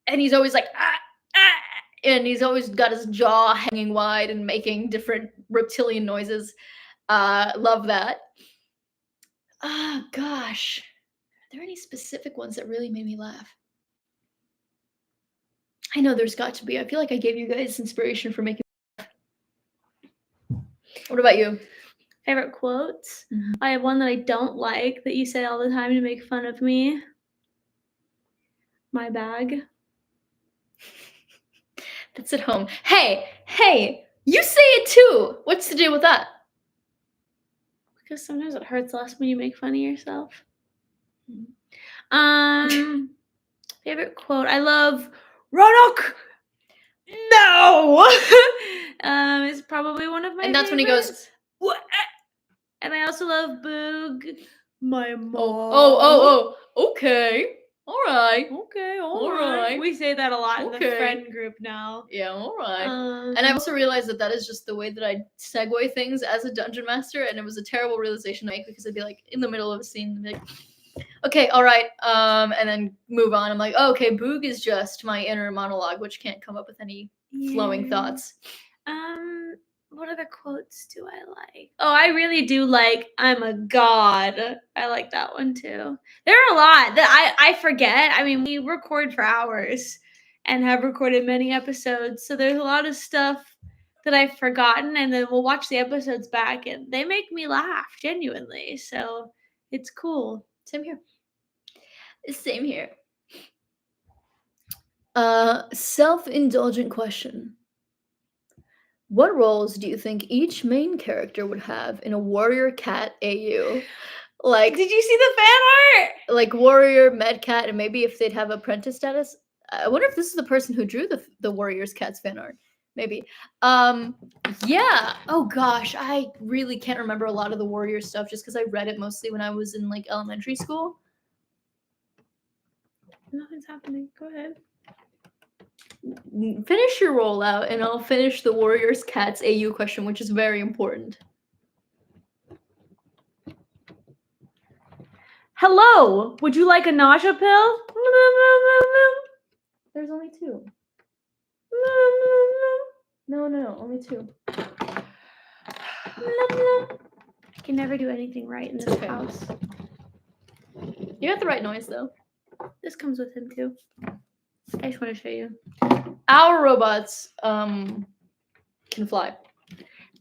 And he's always like, "Ah, ah," and he's always got his jaw hanging wide and making different reptilian noises. Love that. Ah, gosh. Are there any specific ones that really made me laugh? I know there's got to be. I feel like I gave you guys inspiration for making me laugh. What about you? Favorite quotes? Mhm. I have one that I don't like that you say all the time to make fun of me. My bag. That's at home. Hey, you say it too. What's the deal with that? Because sometimes it hurts less when you make fun of yourself. Favorite quote? I love Roanoke. No. It's probably one of my. And that's when he goes, What? And I also love Boog. My mom. oh, okay. All right. Okay, All right. We say that a lot in the Okay. friend group now. Yeah, all right. And I've also realized that is just the way that I segue things as a dungeon master, and it was a terrible realization to make because I'd be like in the middle of a scene, and be like, okay, all right, and then move on. I'm like, oh, okay, Boog is just my inner monologue, which can't come up with any flowing thoughts. What other quotes do I like? Oh, I really do like I'm a god. I like that one too. There are a lot that I forget. I mean, we record for hours and have recorded many episodes, so there's a lot of stuff that I've forgotten, and then we'll watch the episodes back and they make me laugh genuinely. So it's cool. Same here. Same here. Self-indulgent question. What roles do you think each main character would have in a warrior cat AU? Like, Did you see the fan art? Like warrior, med cat, and maybe if they'd have apprentice status. I wonder if this is the person who drew the warrior's cat's fan art. Maybe. Yeah. Oh gosh, I really can't remember a lot of the warrior stuff just because I read it mostly when I was in like elementary school. Nothing's happening. Go ahead. Finish your rollout, and I'll finish the warrior's cat's AU question, which is very important. Hello, would you like a nausea pill? There's only two. No, only two. I can never do anything right in this house. You got the right noise though. This comes with him too. I just want to show you. Our robots can fly.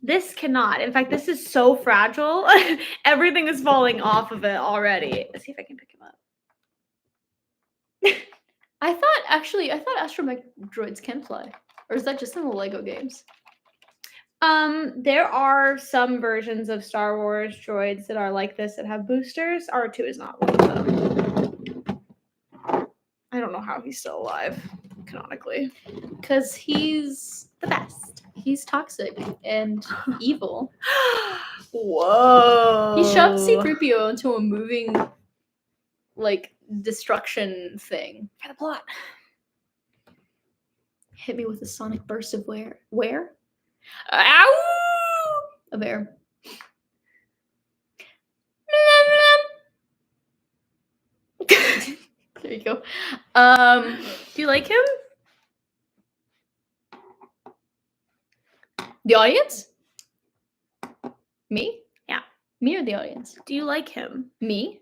This cannot. In fact, this is so fragile. Everything is falling off of it already. Let's see if I can pick him up. I thought astromech droids can fly. Or is that just in the Lego games? There are some versions of Star Wars droids that are like this that have boosters. R2 is not one of them. I don't know how he's still alive, canonically. Because he's the best. He's toxic and evil. Whoa. He shoved C-3PO into a moving, like, destruction thing. For the plot. Hit me with a sonic burst of where? Ow! Of air. There you go. Do you like him? The audience? Me? Yeah. Me or the audience? Do you like him? Me?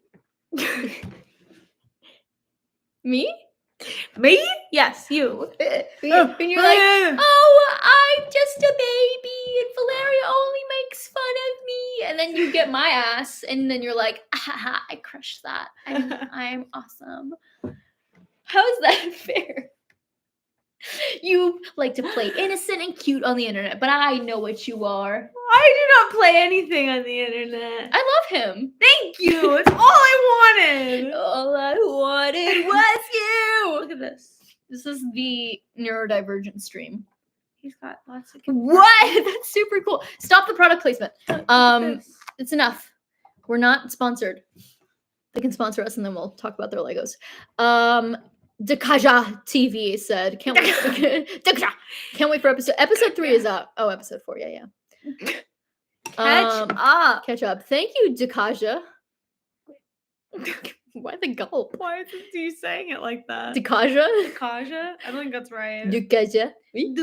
Me? Me? Yes, you. And you're like, oh, I'm just a baby, and Valeria only makes fun of me. And then you get my ass, and then you're like, ah, I crushed that. I'm awesome. How is that fair? You like to play innocent and cute on the internet, but I know what you are. I do not play anything on the internet. I love him. Thank you. It's all I wanted. All I wanted was you. Look at this. This is the neurodivergent stream. He's got lots of. What? That's super cool. Stop the product placement. It's enough. We're not sponsored. They can sponsor us, and then we'll talk about their Legos. Deja TV said, can't wait. Can't wait for episode 3 is out. Oh, episode 4, yeah. Catch up. Thank you, Deja. Why the gulp? Why is you saying it like that? Deja? Deja? I don't think that's right. Deja. Deja. It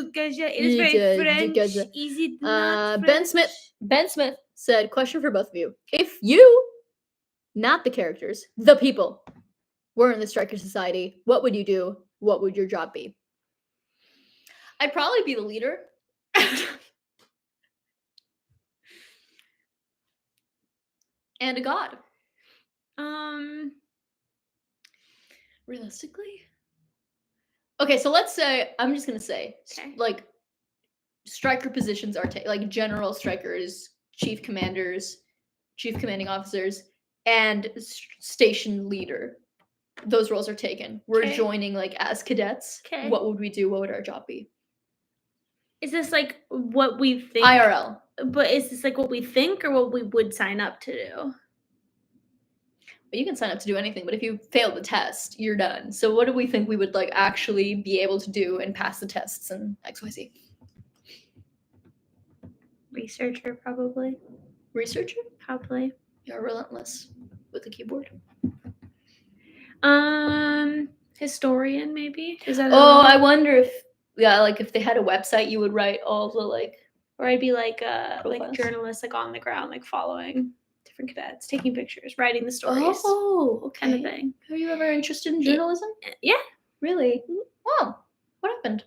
is very French. Deja. Is it not Ben French? Smith. Ben Smith. said, question for both of you. If you, not the characters, the people, were in the Striker Society, what would you do? What would your job be? I'd probably be the leader. And a god. Realistically? Okay, so let's say, I'm just gonna say, Okay. like, striker positions are like general strikers, chief commanders, chief commanding officers, and station leader. Those roles are taken. We're Okay. joining like as cadets. Okay. What would we do? What would our job be? Is this like what we think? IRL. But is this like what we think or what we would sign up to do? Well, you can sign up to do anything, but if you fail the test, you're done. So what do we think we would like actually be able to do and pass the tests and XYZ? Researcher, probably. Researcher? Probably. You're relentless with the keyboard. Historian, maybe. Is that? I wonder if like if they had a website, you would write all the like. Or I'd be like profiles. journalist, like on the ground, like following different cadets, taking pictures, writing the stories. Oh, okay. Kind of thing. Are you ever interested in journalism? Yeah. Really? Wow. What happened?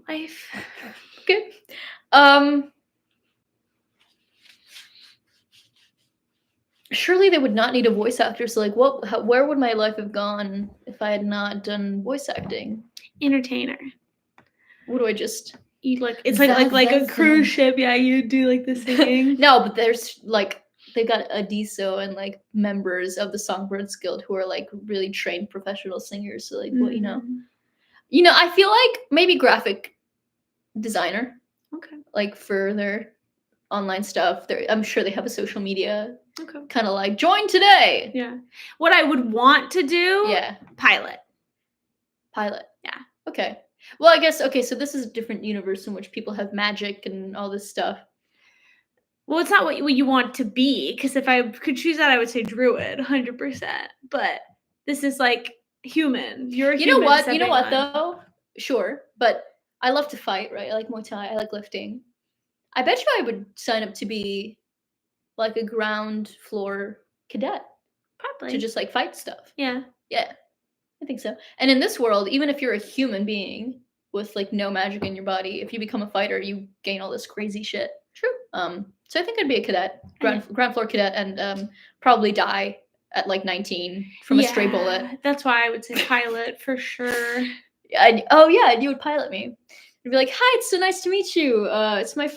Life. Okay. Surely they would not need a voice actor. So, like, where would my life have gone if I had not done voice acting? Entertainer. What do I just? You like it's like a cruise ship. Yeah, you do like the singing. No, but there's like they've got a DSO and like members of the Songbirds Guild who are like really trained professional singers. So like, well, you know, I feel like maybe graphic designer. Okay. Like for their online stuff, I'm sure they have a social media. Okay. Kind of like join today. Yeah. What I would want to do. Yeah. Pilot. Yeah. Okay. Well, I guess okay. So this is a different universe in which people have magic and all this stuff. Well, it's not what you want to be, because if I could choose that, I would say druid, 100%. But this is like human. You're a human. You know what though? Sure, but I love to fight, right? I like Muay Thai. I like lifting. I bet you I would sign up to be like a ground floor cadet. Probably. To just like fight stuff. Yeah. Yeah. I think so. And in this world, even if you're a human being with like no magic in your body, if you become a fighter, you gain all this crazy shit. True. So I think I'd be a cadet, ground floor cadet, and probably die at like 19 from a stray bullet. That's why I would say pilot for sure. And you would pilot me. You'd be like, "Hi, it's so nice to meet you. It's my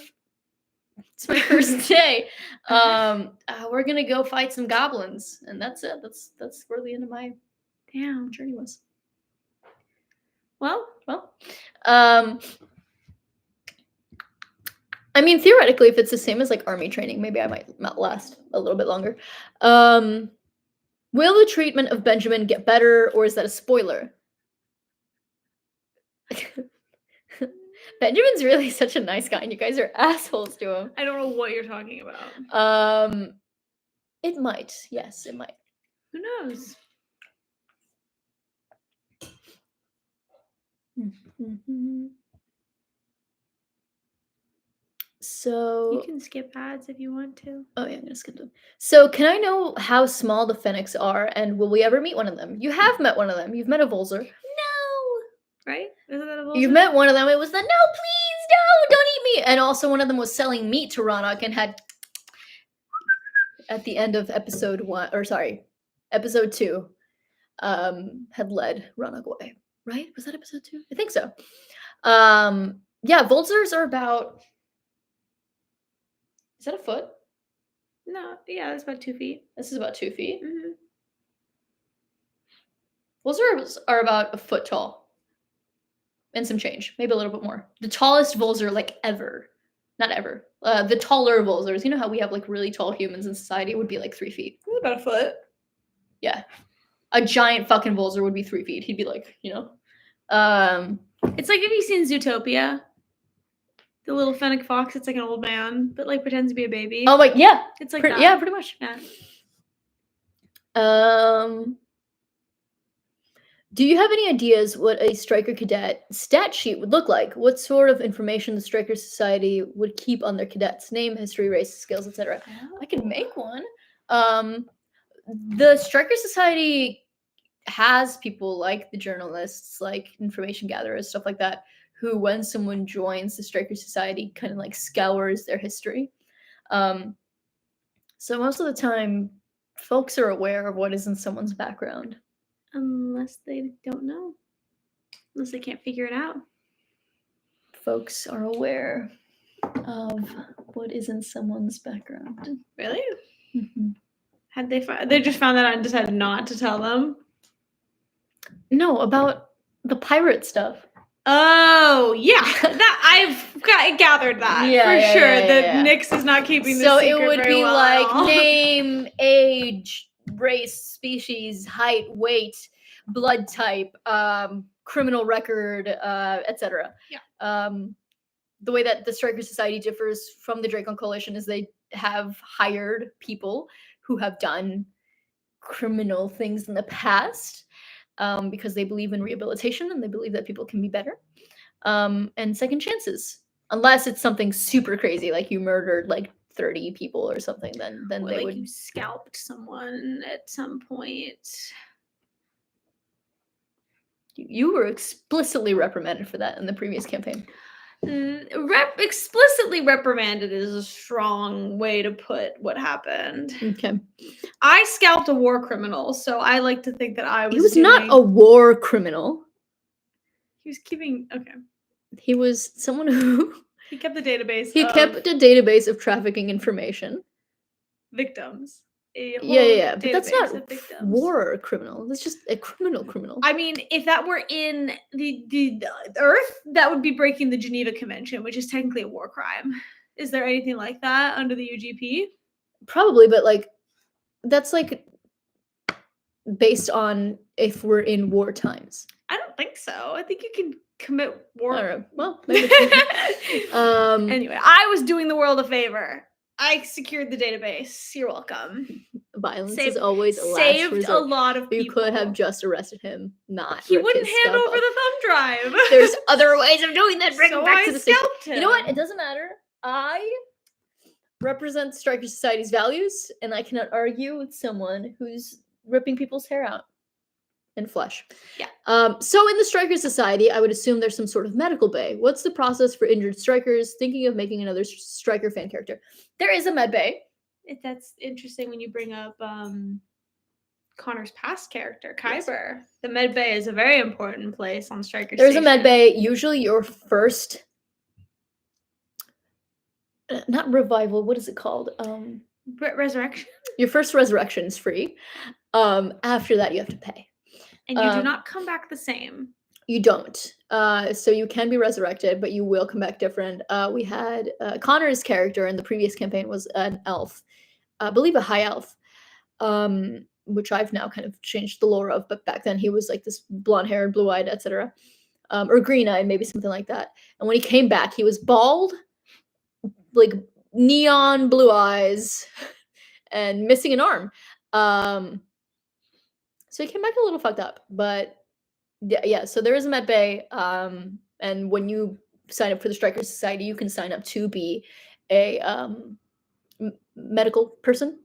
first day. We're gonna go fight some goblins, and that's it. That's where the end of my journey was." Well. I mean, theoretically, if it's the same as like army training, maybe I might last a little bit longer. Will the treatment of Benjamin get better, or is that a spoiler? Benjamin's really such a nice guy, and you guys are assholes to him. I don't know what you're talking about. It might. Yes, it might. Who knows? Mm-hmm. So you can skip ads if you want to. Oh yeah, I'm gonna skip them. So can I know how small the Fennecs are, and will we ever meet one of them? You have met one of them. You've met a Volzer. No, right? Isn't that a Volzer? You've met one of them. It was the no, please, no, don't eat me. And also one of them was selling meat to Ronak and had at the end of episode 2, had led Ronak away. Right? Was that episode 2? I think so. Yeah, Volzers are about. Is that a foot? No, yeah, that's about 2 feet. This is about 2 feet. Mm-hmm. Volzers are about a foot tall. And some change. Maybe a little bit more. The tallest Volzer, like, ever. Not ever. The taller Volzers. You know how we have, like, really tall humans in society? It would be, like, 3 feet. About a foot. Yeah. A giant fucking Volzer would be 3 feet. He'd be, like, you know. It's like, have you seen Zootopia? The little fennec fox, it's like an old man, but like pretends to be a baby. Oh, like, yeah. It's like that. Yeah, pretty much. Yeah. Do you have any ideas what a Striker Cadet stat sheet would look like? What sort of information the Striker Society would keep on their cadets? Name, history, race, skills, etc. I could make one. The Striker Society has people like the journalists, like information gatherers, stuff like that, who, when someone joins the Striker Society, kind of like scours their history. So most of the time, folks are aware of what is in someone's background. Unless they don't know. Unless they can't figure it out. Folks are aware of what is in someone's background. Really? Mm-hmm. Had they just found that out and decided not to tell them? No, about the pirate stuff. Oh, yeah. That I've gathered that for sure. That Nyx is not keeping the secret. So it would very be well like name, age, race, species, height, weight, blood type, criminal record, etc. Yeah. The way that the Striker Society differs from the Dracon Coalition is they have hired people who have done criminal things in the past, because they believe in rehabilitation and they believe that people can be better, and second chances. Unless it's something super crazy, like you murdered like 30 people or something, then or they like would. You scalped someone at some point. You were explicitly reprimanded for that in the previous campaign. Explicitly reprimanded is a strong way to put what happened. Okay. I scalped a war criminal, so I like to think that I was. He was not a war criminal. He was keeping. Okay. He was someone who. He kept the database. He kept a database of trafficking information. Victims. Yeah. But that's not war criminal. That's just a criminal. I mean, if that were in the Earth, that would be breaking the Geneva Convention, which is technically a war crime. Is there anything like that under the UGP? Probably, but like that's like based on if we're in war times. I don't think so. I think you can commit war. I don't know. Well, maybe. Anyway, I was doing the world a favor. I secured the database. You're welcome. Violence is always a last saved resort. A lot of people. You could have just arrested him, not. He wouldn't hand over the thumb drive. There's other ways of doing that. Bring so him back I to the station. him. You know what? It doesn't matter. I represent Striker Society's values, and I cannot argue with someone who's ripping people's hair out and flesh. Yeah. So in the Striker Society, I would assume there's some sort of medical bay. What's the process for injured strikers thinking of making another Striker fan character? There is a med bay. That's interesting when you bring up Connor's past character, Kyber. Yes. The med bay is a very important place on Striker There's Station. a med bay. Usually your first, not revival, what is it called? Resurrection? Your first resurrection is free. After that, you have to pay. And you do not come back the same. You don't. So you can be resurrected, but you will come back different. We had Connor's character in the previous campaign was an elf. I believe a high elf, which I've now kind of changed the lore of. But back then he was like this blonde-haired, blue-eyed, etc. Or green-eyed, maybe something like that. And when he came back, he was bald, like neon blue eyes, and missing an arm. So he came back a little fucked up, but yeah. So there is a med bay, and when you sign up for the Striker Society, you can sign up to be a medical person,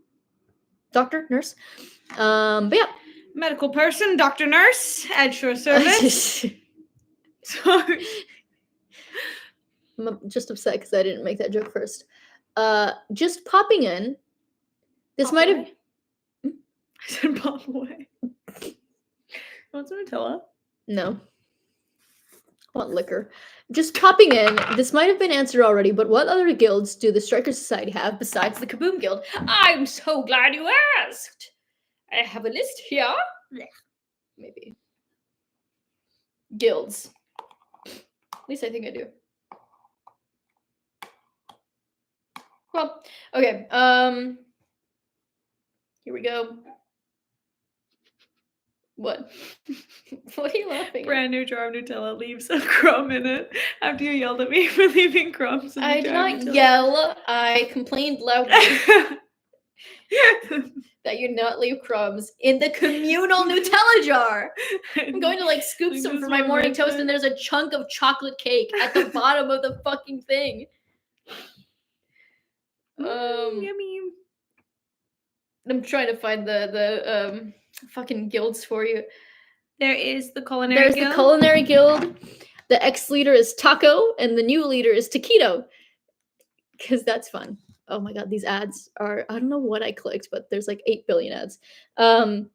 doctor, nurse. But yeah, medical person, doctor, nurse, at your service. Sorry, I'm just upset because I didn't make that joke first. Just popping in. This might have. I said pop away. Want some Nutella? No. I want liquor. Just popping in. This might have been answered already, but what other guilds do the Striker Society have besides the Kaboom Guild? I'm so glad you asked. I have a list here. Maybe. Guilds. At least I think I do. Well, okay. Here we go. What? What are you laughing at? Brand new jar of Nutella leaves a crumb in it after you yelled at me for leaving crumbs in the I did jar not of Nutella. yell. I complained loudly. that you not leave crumbs in the communal Nutella jar. I'm going to like scoop Like, some this for my one morning right toast, there. and there's a chunk of chocolate cake at the bottom of the fucking thing. Yummy. I'm trying to find the fucking guilds for you. There is the Culinary There's Guild. the Culinary Guild. The ex-leader is Taco, and the new leader is Taquito. Because that's fun. Oh my god, these ads are... I don't know what I clicked, but there's like 8 billion ads. Taquito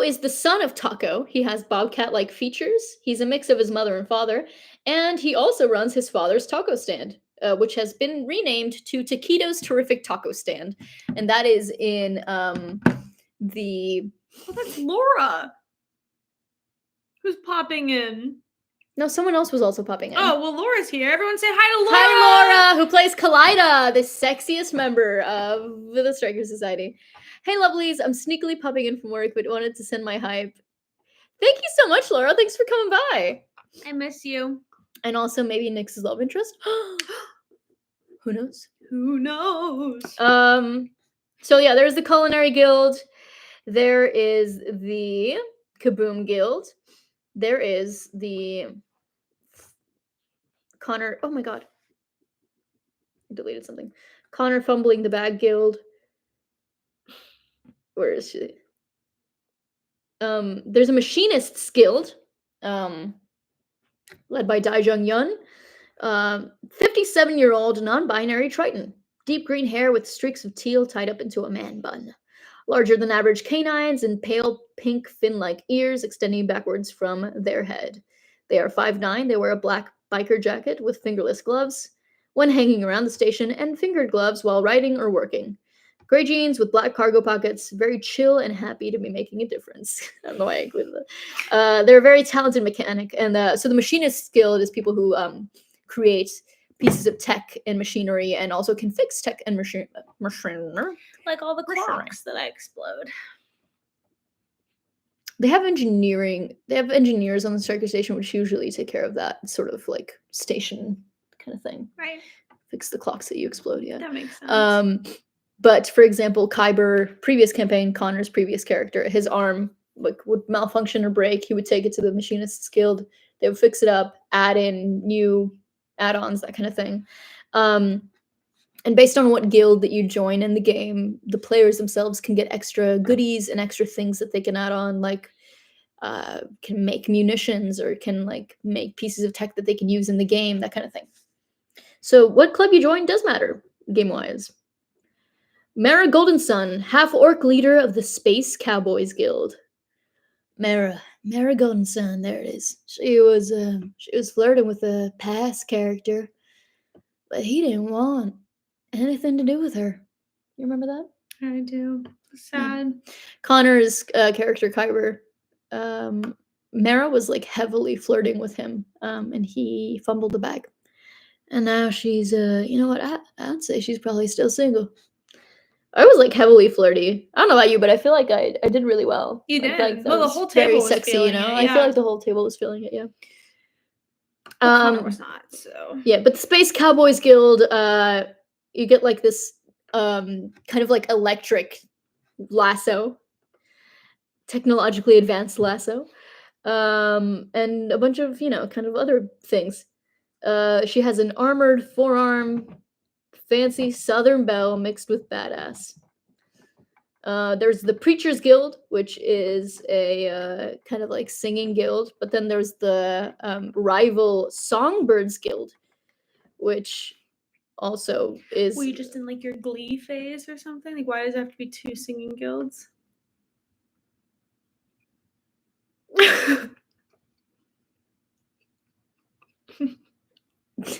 is the son of Taco. He has bobcat-like features. He's a mix of his mother and father. And he also runs his father's taco stand, which has been renamed to Taquito's Terrific Taco Stand. And that is in the... Oh, that's Laura. Who's popping in? No, someone else was also popping in. Oh, well, Laura's here. Everyone say hi to Laura. Hi, Laura, who plays Kaleida, the sexiest member of the Striker Society. Hey, lovelies, I'm sneakily popping in from work, but wanted to send my hype. Thank you so much, Laura. Thanks for coming by. I miss you. And also maybe Nyx's love interest. Who knows? Who knows? So yeah, there's the Culinary Guild. There is the Kaboom Guild. There is the Connor... Oh my god. I deleted something. Connor Fumbling the Bag Guild. Where is she? There's a Machinists Guild, led by Daijung Yun. 57-year-old non-binary Triton. Deep green hair with streaks of teal tied up into a man bun. Larger than average canines and pale pink fin-like ears extending backwards from their head. They are 5'9". They wear a black biker jacket with fingerless gloves when hanging around the station, and fingered gloves while riding or working. Gray jeans with black cargo pockets, very chill and happy to be making a difference. I don't know why I included that. They're a very talented mechanic, and so the Machinist Guild is people who create pieces of tech and machinery, and also can fix tech and machinery. Like all the clocks that I explode. They have engineering. They have engineers on the Striker Station, which usually take care of that sort of like station kind of thing. Right. Fix the clocks that you explode. Yeah. That makes sense. But for example, Kyber, previous campaign, Connor's previous character, his arm like would malfunction or break. He would take it to the Machinists Guild. They would fix it up, add in new add-ons, that kind of thing. And based on what guild that you join in the game, the players themselves can get extra goodies and extra things that they can add on, like can make munitions or can like make pieces of tech that they can use in the game, that kind of thing. So what club you join does matter, game-wise. Mara Goldensun, half-orc leader of the Space Cowboys Guild. Mara Goldensun, there it is. She was flirting with a past character, but he didn't want anything to do with her. You remember that? I do. Sad. Connor's character Kyber, Mara was like heavily flirting with him, and he fumbled the bag. And now she's, you know what? I'd say she's probably still single. I was like heavily flirty. I don't know about you, but I feel like I did really well. You did. did. Like, Well, the whole table very was sexy, feeling you know. it, I feel yeah. like the whole table was feeling it. Yeah. But Connor was not. So. Yeah, but the Space Cowboys Guild, you get like this kind of like electric lasso, technologically advanced lasso, and a bunch of, you know, kind of other things. She has an armored forearm, fancy southern belle mixed with badass. There's the Preachers Guild, which is a kind of like singing guild, but then there's the rival Songbirds Guild, which also is... Were you just in like your Glee phase or something? Like, why does it have to be 2 singing guilds?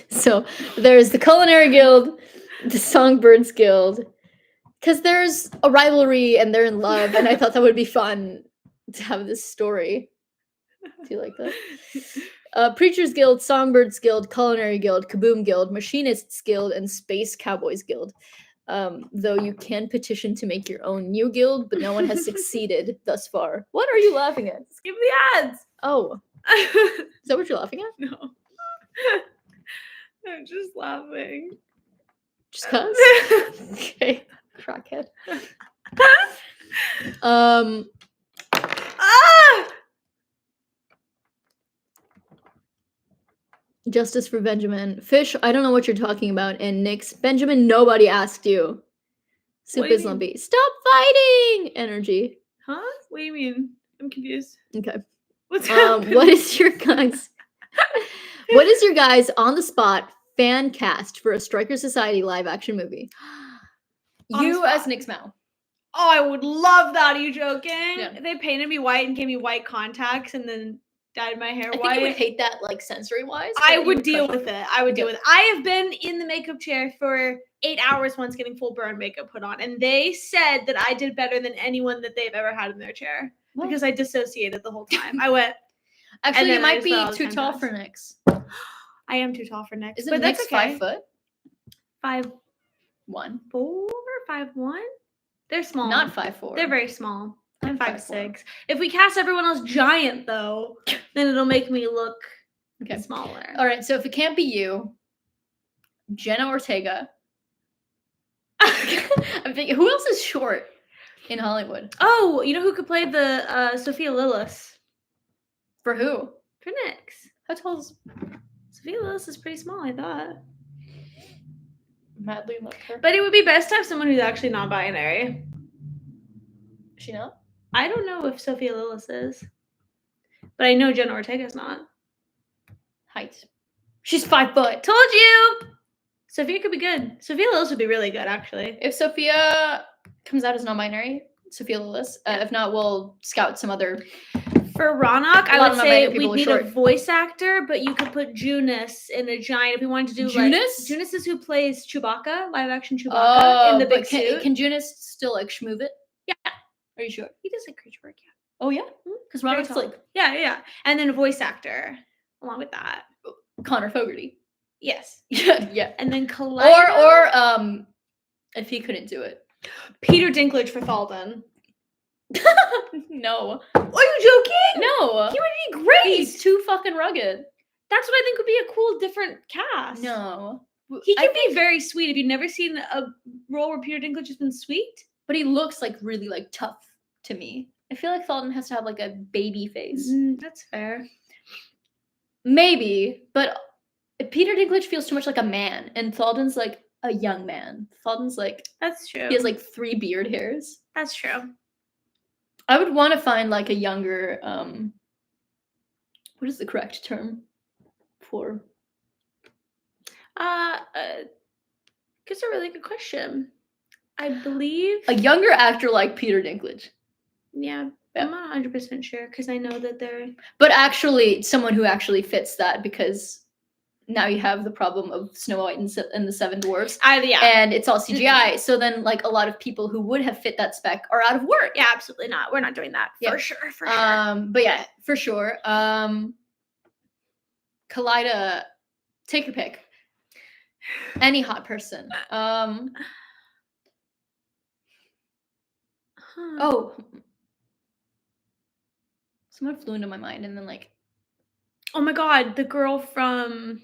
So there's the Culinary Guild, the Songbirds Guild, because there's a rivalry and they're in love, and I thought that would be fun to have this story. Do you like that? Preachers Guild, Songbirds Guild, Culinary Guild, Kaboom Guild, Machinists Guild, and Space Cowboys Guild. Though you can petition to make your own new guild, but no one has succeeded thus far. What are you laughing at? Skip the ads. Oh, is that what you're laughing at? No. I'm just laughing. Just cause? Okay. Crackhead. Ah! Justice for Benjamin. Fish, I don't know what you're talking about. And Nyx, Benjamin, nobody asked you. Soup What do you is mean? lumpy. Stop fighting! Energy. Huh? What do you mean? I'm confused. Okay. What's happening? What is your guys' on the spot fan cast for a Striker Society live action movie? On the You as spot. Nyx Mao. Oh, I would love that. Are you joking? Yeah. If they painted me white and gave me white contacts and then dyed my hair I think white. you would hate that, like, sensory-wise. I but you would deal crush with it. I would deal Yeah. with it. I have been in the makeup chair for 8 hours once getting full burn makeup put on. And they said that I did better than anyone that they've ever had in their chair. Well. Because I dissociated the whole time. I went, Actually, you then I might just be thought I was too tall for fantastic. Nyx. I am too tall for Nyx. Isn't but Nyx that's okay. 5 foot? 5'4" 1. 5'1"? They're small. Not 5'4". They're very small. I'm 5'4". 5'6". If we cast everyone else giant, though, then it'll make me look Okay. smaller. All right. So if it can't be you, Jenna Ortega. I'm thinking, who else is short in Hollywood? Oh, you know who could play the Sophia Lillis? For who? For Nyx. How tall is Sophia Lillis is pretty small, I thought. Madly love her? But it would be best to have someone who's actually non-binary. Is she not? I don't know if Sophia Lillis is. But I know Jenna Ortega's not. Height. She's 5 foot. Told you! Sophia could be good. Sophia Lillis would be really good, actually. If Sophia comes out as non-binary, Sophia Lillis. If not, we'll scout some other. For Ronak, I lot would of say non-binary people we'd are need a short. voice actor, but you could put Junus in a giant. If we wanted to do Junus? Junus is who plays Chewbacca, live action Chewbacca in the big but suit. Can Junus still like schmoove it? Yeah. Are you sure? He does like creature work, yeah. Oh yeah. Because Very Ronald's tall. like Yeah. And then a voice actor along with that. Connor Fogarty. Yes. Yeah. And then Kaleida. Or if he couldn't do it. Peter Dinklage for Thalden. No. Are you joking? No. He would be great. He's too fucking rugged. That's what I think would be a cool, different cast. No. He can be very sweet. Have you never seen a role where Peter Dinklage has been sweet? But he looks like really like tough to me. I feel like Thalden has to have like a baby face. That's fair. Maybe, but Peter Dinklage feels too much like a man, and Thalden's like a young man. Thalden's like That's true. he has like 3 beard hairs. That's true. I would want to find like a younger what is the correct term for That's a really good question. I believe a younger actor like Peter Dinklage? Yeah. I'm not 100% sure because I know that they're But actually someone who actually fits that, because now you have the problem of Snow White and the Seven Dwarfs. yeah. And it's all CGI. So then like a lot of people who would have fit that spec are out of work. Yeah, absolutely not. We're not doing that. Yeah. For sure. For sure. But yeah, for sure. Kaleida, take your pick. Any hot person. Oh. Someone flew into my mind and then like. Oh my god, the girl from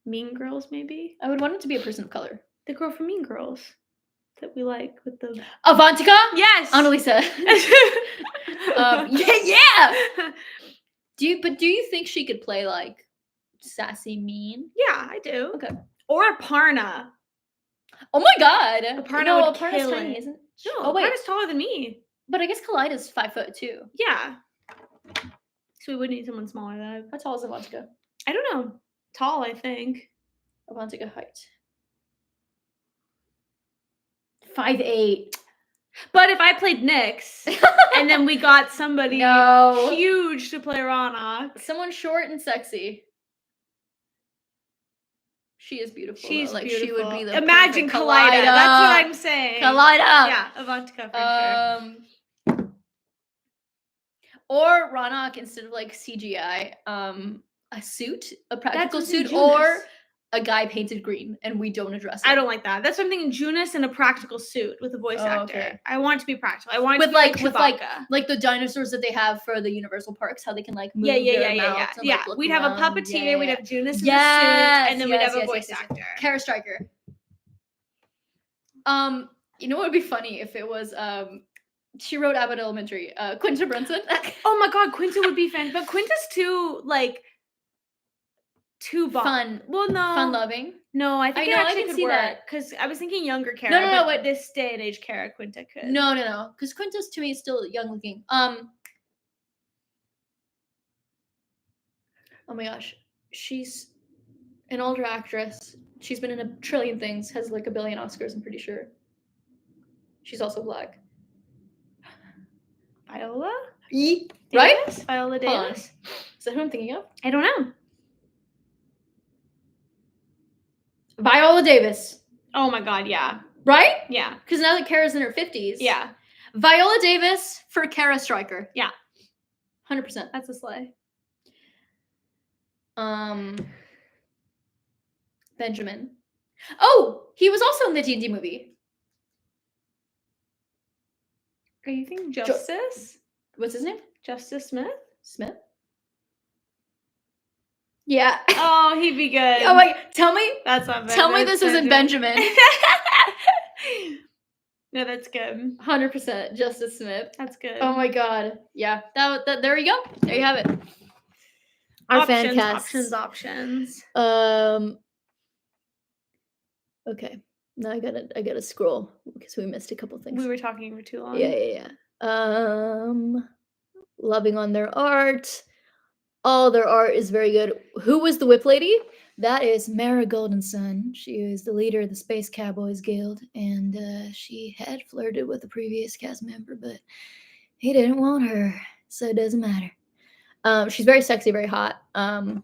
Mean Girls, maybe? I would want it to be a person of color. The girl from Mean Girls that we like with the Avantika? Yes. Analesa. Yeah. Do you think she could play like sassy mean? Yeah, I do. Okay. Or Aparna. Oh my god. Aparna would Aparna's kill tiny, it. isn't No, Oh wait. Aparna's taller than me. But I guess Kaleida's 5 foot too. Yeah. So we would need someone smaller than that. How tall is Avantika? I don't know. Tall, I think. Avantika height. 5'8". But if I played Nyx and then we got somebody No. huge to play Ronak. Someone short and sexy. She is beautiful. She's like beautiful. she would be the Imagine perfect Kaleida. That's what I'm saying. Kaleida. Yeah, Avantika for sure. Or Ronak instead of like CGI, a suit, a practical That's in suit, or Junus. a guy painted green, and we don't address it. I don't like that. That's what I'm thinking. Junus in a practical suit with a voice actor. Okay. I want it to be practical. I want it with to be like Chewbacca. like the dinosaurs that they have for the Universal parks, how they can like move Yeah. their mouths and, Yeah. like, look We'd have a around. puppeteer. Yeah, We'd yeah. have Junus in Yes, a suit, and then we'd yes, have a yes, voice yes, yes. actor. Kara Stryker. You know what would be funny if it was she wrote Abbott Elementary, Quinta Brunson. Oh my god, Quinta would be fun, but Quinta's too fun. Well, no, Fun loving. no, I think it I actually can could see work that. because I was thinking younger Kara, No, but wait. this day and age Kara, Quinta could. No, because Quinta's to me is still young looking. Oh my gosh, she's an older actress. She's been in a trillion things. Has like a billion Oscars. I'm pretty sure. She's also black. Viola? Right? Davis? Viola Hold on. Davis? Is that who I'm thinking of? I don't know. Viola Davis. Oh my god, yeah. Right? Yeah. Because now that Kara's in her 50s. Yeah. Viola Davis for Kara Stryker. Yeah. 100%. That's a slay. Benjamin. Oh, he was also in the D&D movie. Are you thinking Justice? What's his name? Justice Smith? Smith? Yeah. Oh, he'd be good. Oh wait, tell me. That's not bad. Tell me this isn't Benjamin. No, that's good. 100% Justice Smith. That's good. Oh my god. Yeah. That there you go. There you have it. Our fan cast. Options. Okay. Now I gotta scroll because we missed a couple things. We were talking for too long. Yeah. Loving on their art. All their art is very good. Who was the whip lady? That is Mara Goldenson. She is the leader of the Space Cowboys Guild, and she had flirted with a previous cast member, but he didn't want her, so it doesn't matter. She's very sexy, very hot. I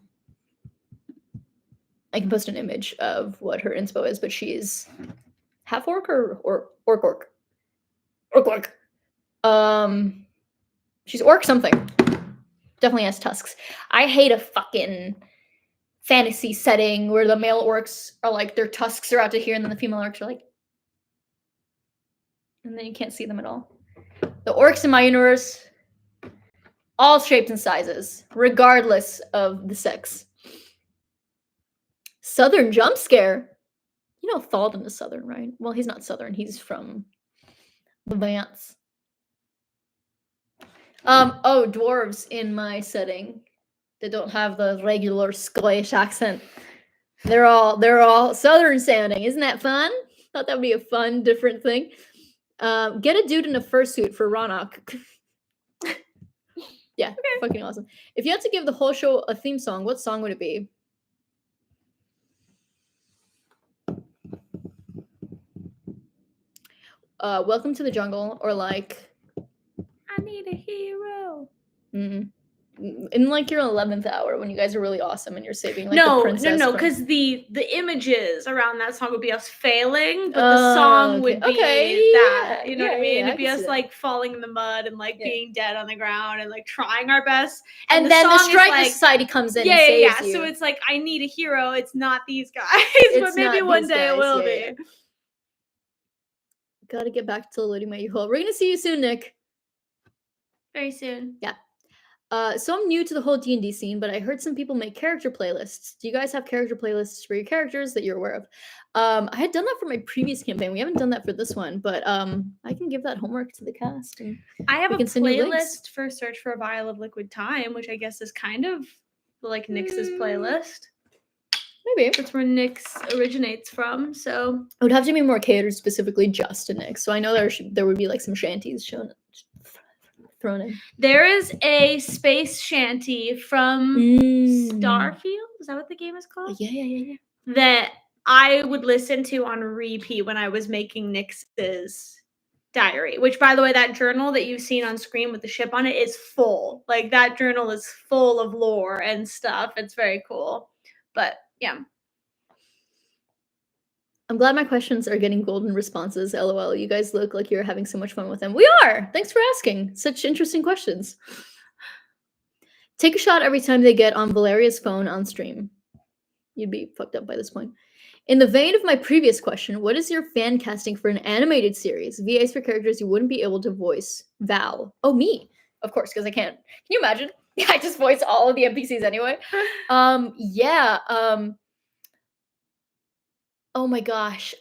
can post an image of what her inspo is, but she's half orc or orc. She's orc something. Definitely has tusks. I hate a fucking fantasy setting where the male orcs are like their tusks are out to here, and then the female orcs are like, and then you can't see them at all. The orcs in my universe, all shapes and sizes, regardless of the sex. Southern jump scare. You know Thalden is Southern, right? Well, he's not Southern. He's from the Vance. Oh, dwarves in my setting. They don't have the regular Scottish accent. They're all Southern sounding. Isn't that fun? Thought that would be a fun, different thing. Get a dude in a fursuit for Ronok. Yeah, okay. Fucking awesome. If you had to give the whole show a theme song, what song would it be? Welcome to the Jungle, or like I Need a Hero. In like your 11th hour when you guys are really awesome and you're saving like the princess. No, because the images around that song would be us failing, but the song would be that. You know what I mean? It'd be us like falling in the mud and like being dead on the ground and like trying our best. And then the Striker Society comes in and saves you. So it's like, I need a hero. It's not these guys, but maybe one day it will be. Gotta get back to loading my U-Haul. We're gonna see you soon, Nick. Very soon. Yeah. So I'm new to the whole D&D scene, but I heard some people make character playlists. Do you guys have character playlists for your characters that you're aware of? I had done that for my previous campaign. We haven't done that for this one, but I can give that homework to the cast. And I have a playlist for Search for a Vial of Liquid Time, which I guess is kind of like Nyx's playlist. Maybe. That's where Nyx originates from, so. It would have to be more catered specifically just to Nyx. So I know there would be like some shanties thrown in. There is a space shanty from Starfield. Is that what the game is called? Yeah. That I would listen to on repeat when I was making Nyx's diary. Which, by the way, that journal that you've seen on screen with the ship on it is full. Like, that journal is full of lore and stuff. It's very cool. But, yeah. I'm glad my questions are getting golden responses. LOL. You guys look like you're having so much fun with them. We are! Thanks for asking. Such interesting questions. Take a shot every time they get on Valeria's phone on stream. You'd be fucked up by this point. In the vein of my previous question, what is your fan casting for an animated series? VAs for characters you wouldn't be able to voice. Val. Oh, me. Of course, because I can't. Can you imagine? I just voice all of the NPCs anyway. Oh my gosh.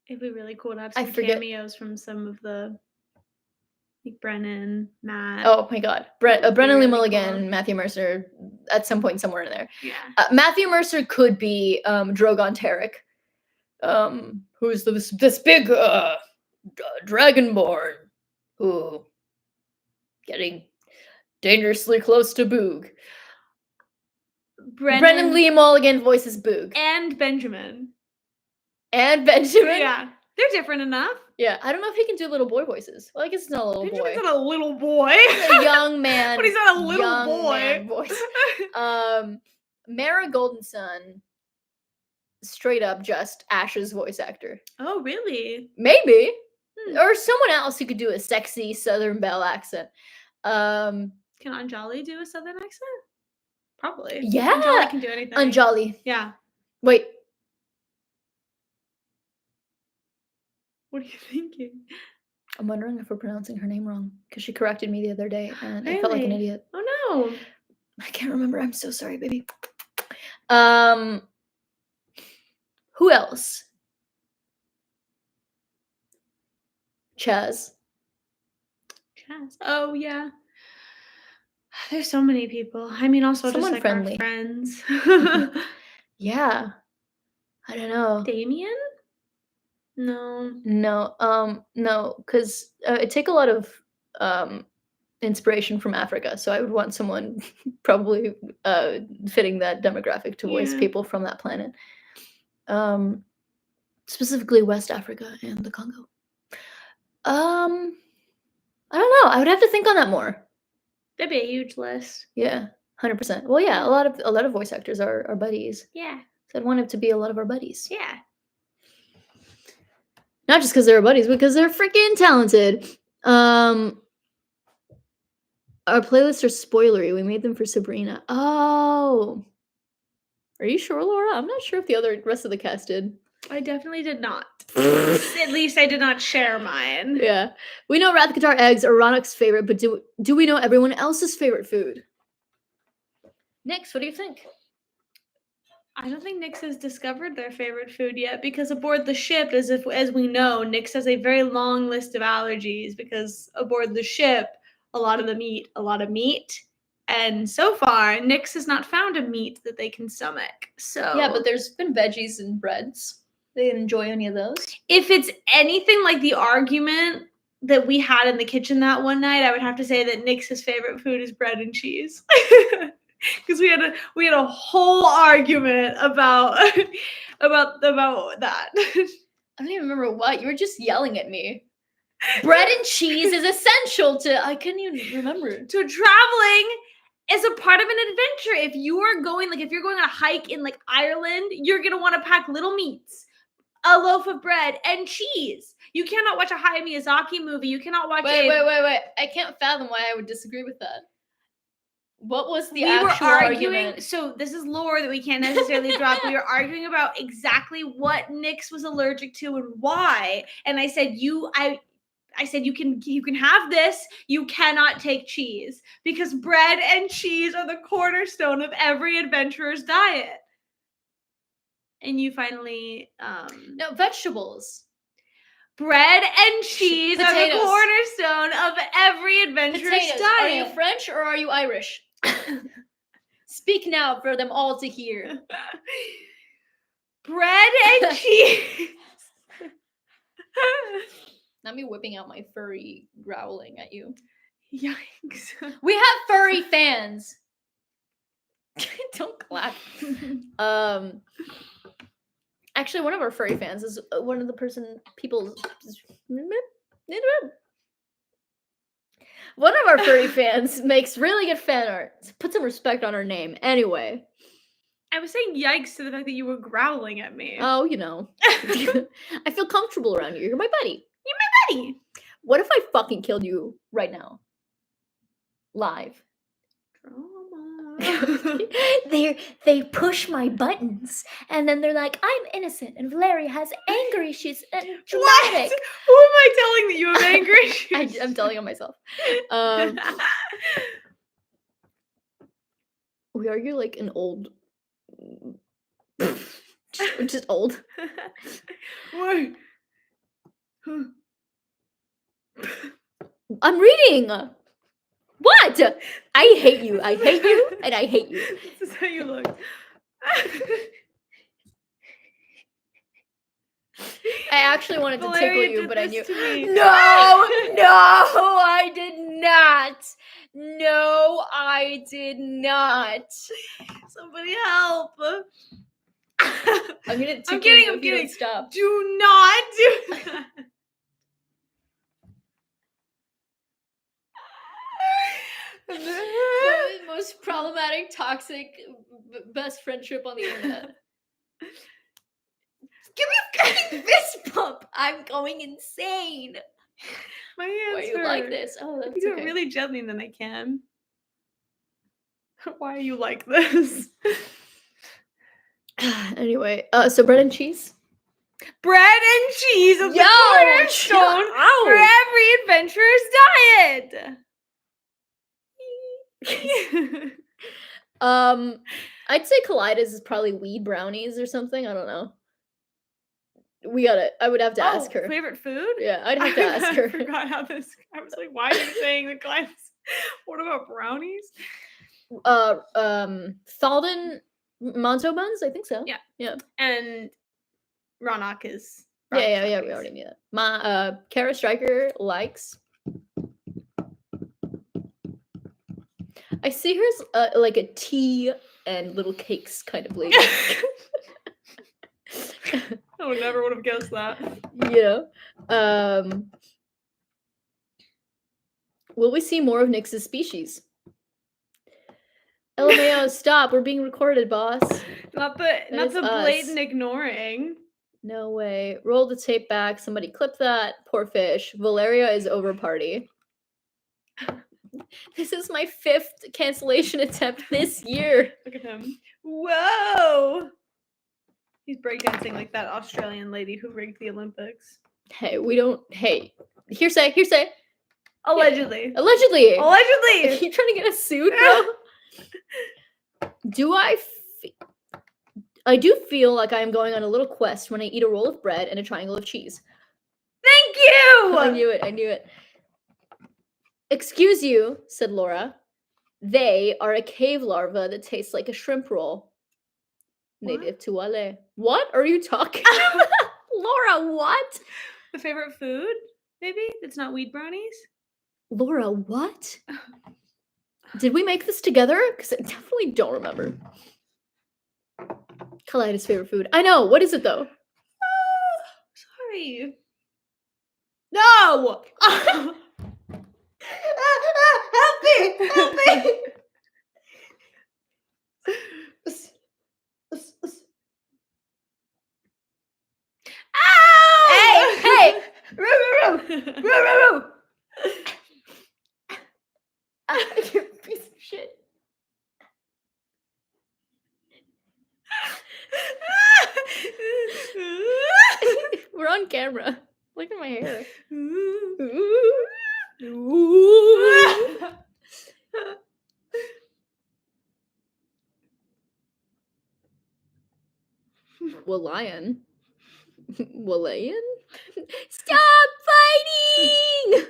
It'd be really cool to have I some forget- cameos from some of the, like Brennan, Matt. Oh my god. That would be Brennan Lee really Mulligan cool. and Matthew Mercer at some point somewhere in there. Yeah. Matthew Mercer could be Drogon Tarek, who's this big dragonborn who getting dangerously close to Boog. Brennan Lee Mulligan voices Boog. and Benjamin. And Benjamin? Yeah. They're different enough. Yeah, I don't know if he can do little boy voices. Well, I guess it's not a little Benjamin's boy. not a little boy. He's a young man. But he's not a little young boy. man voice. Mara Goldenson, straight up just Ash's voice actor. Oh, really? Maybe. Hmm. Or someone else who could do a sexy Southern Belle accent. Can Anjali do a Southern accent? Probably. Yeah. Anjali can do anything. Anjali. Yeah. Wait. What are you thinking? I'm wondering if we're pronouncing her name wrong because she corrected me the other day and I felt like an Really? idiot. Oh no. I can't remember. I'm so sorry, baby. Who else? Chaz. Chaz. Oh yeah. There's so many people. I mean, also Someone just like friendly. our friends. Yeah. I don't know. Damien? No. No, because it take a lot of inspiration from Africa, so I would want someone probably fitting that demographic to voice Yeah. people from that planet. Specifically West Africa and the Congo. I don't know. I would have to think on that more. That'd be a huge list. Yeah, 100%. Well, yeah, a lot of voice actors are buddies. Yeah. So I'd want it to be a lot of our buddies. Yeah. Not just because they're buddies, because they're freaking talented. Our playlists are spoilery. We made them for Sabrina. Oh. Are you sure, Laura? I'm not sure if the rest of the cast did. I definitely did not. At least I did not share mine. Yeah. We know Wrath Guitar eggs are Ronok's favorite, but do we know everyone else's favorite food? Nix, what do you think? I don't think Nyx has discovered their favorite food yet because aboard the ship, as we know, Nyx has a very long list of allergies because aboard the ship, a lot of them eat a lot of meat. And so far, Nyx has not found a meat that they can stomach. So Yeah, but there's been veggies and breads. They didn't enjoy any of those. if it's anything like the argument that we had in the kitchen that one night, I would have to say that Nyx's favorite food is bread and cheese. Because we had a whole argument about about that. I don't even remember what. You were just yelling at me. Bread and cheese is essential to... I couldn't even remember. To traveling is a part of an adventure. If you're going on a hike in like Ireland, you're gonna want to pack little meats, a loaf of bread, and cheese. You cannot watch a Hayao Miyazaki movie. You cannot watch Wait. I can't fathom why I would disagree with that. What was the we were actual arguing. argument? So this is lore that we can't necessarily drop. We were arguing about exactly what Nyx was allergic to and why. And I said, I said you can have this. You cannot take cheese because bread and cheese are the cornerstone of every adventurer's diet. And you finally No, vegetables. bread and cheese are the Potatoes. cornerstone of every adventurer's Potatoes. diet. Are you French or are you Irish? Speak now for them all to hear. Bread and cheese. Not me whipping out my furry growling at you. Yikes. We have furry fans. Don't clap. Actually, one of our furry fans is one of the people. One of our furry fans makes really good fan art. Put some respect on her name. Anyway. I was saying yikes to the fact that you were growling at me. Oh, you know. I feel comfortable around you. You're my buddy. Buddy. What if I fucking killed you right now? Live. Drama. They push my buttons and then they're like, I'm innocent and Valeria has anger issues and dramatic. What? Who am I telling that you have anger issues? I'm telling on myself. We argue like an old, just old. Wait. I'm reading. What? I hate you. I hate you, and I hate you. This is how you look. I actually wanted to tickle Valeria you, did but I this knew. to me. No, I did not. No, I did not. Somebody help. I'm gonna tickle I'm kidding, you I'm if you don't kidding. stop. Do not do that. The most problematic, toxic, best friendship on the internet. Give me a fucking fist bump. I'm going insane. My hands Why are you hurt. like this? Oh, that's You do okay. it really gently, and then I can. Why are you like this? Anyway, so bread and cheese. Bread and cheese is the cornerstone for every adventurer's diet. I'd say Kaleidos is probably weed brownies or something. I don't know. I would have to ask her. Favorite food? Yeah, I'd have to ask her. I forgot how this. I was like, why are you saying the class? What about brownies? Thalden Monto buns. I think so. Yeah. And Ronak is. Yeah. We already knew that. My Kara Striker likes. I see her as like a tea and little cakes kind of lady. I would never would have guessed that. You know. Will we see more of Nyx's species? LMAO, stop. We're being recorded, boss. Not the is blatant us. ignoring. No way. Roll the tape back. Somebody clip that. Poor fish. Valeria is over party. This is my 5th cancellation attempt this year. Look at him. Whoa! He's breakdancing like that Australian lady who rigged the Olympics. Hey, we don't. Hey, hearsay. Allegedly. Allegedly. Allegedly. Are you trying to get us sued, bro? I do feel like I am going on a little quest when I eat a roll of bread and a triangle of cheese. Thank you! I knew it. Excuse you, said Laura. They are a cave larva that tastes like a shrimp roll. What? Native to Wale. What are you talking about? Laura, what? The favorite food? Maybe? That's not weed brownies? Laura, what? Did we make this together? Because I definitely don't remember. Kaleidos' favorite food. I know. What is it, though? Sorry. No! Help me! Ow! Hey! Roo! You piece of shit. We're on camera. Look at my hair. Lion. Stop fighting!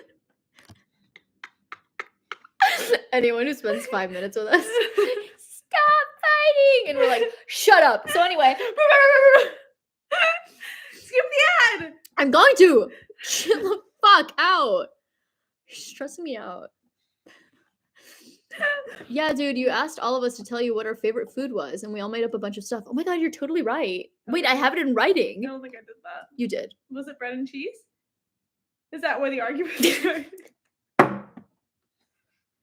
Anyone who spends 5 minutes with us, stop fighting! And we're like, shut up. So anyway, skip the ad. I'm going to chill the fuck out. You're stressing me out. Yeah, dude, you asked all of us to tell you what our favorite food was, and we all made up a bunch of stuff. Oh my god, you're totally right. Wait, I have it in writing. I don't think I did that. You did. Was it bread and cheese? Is that where the argument started?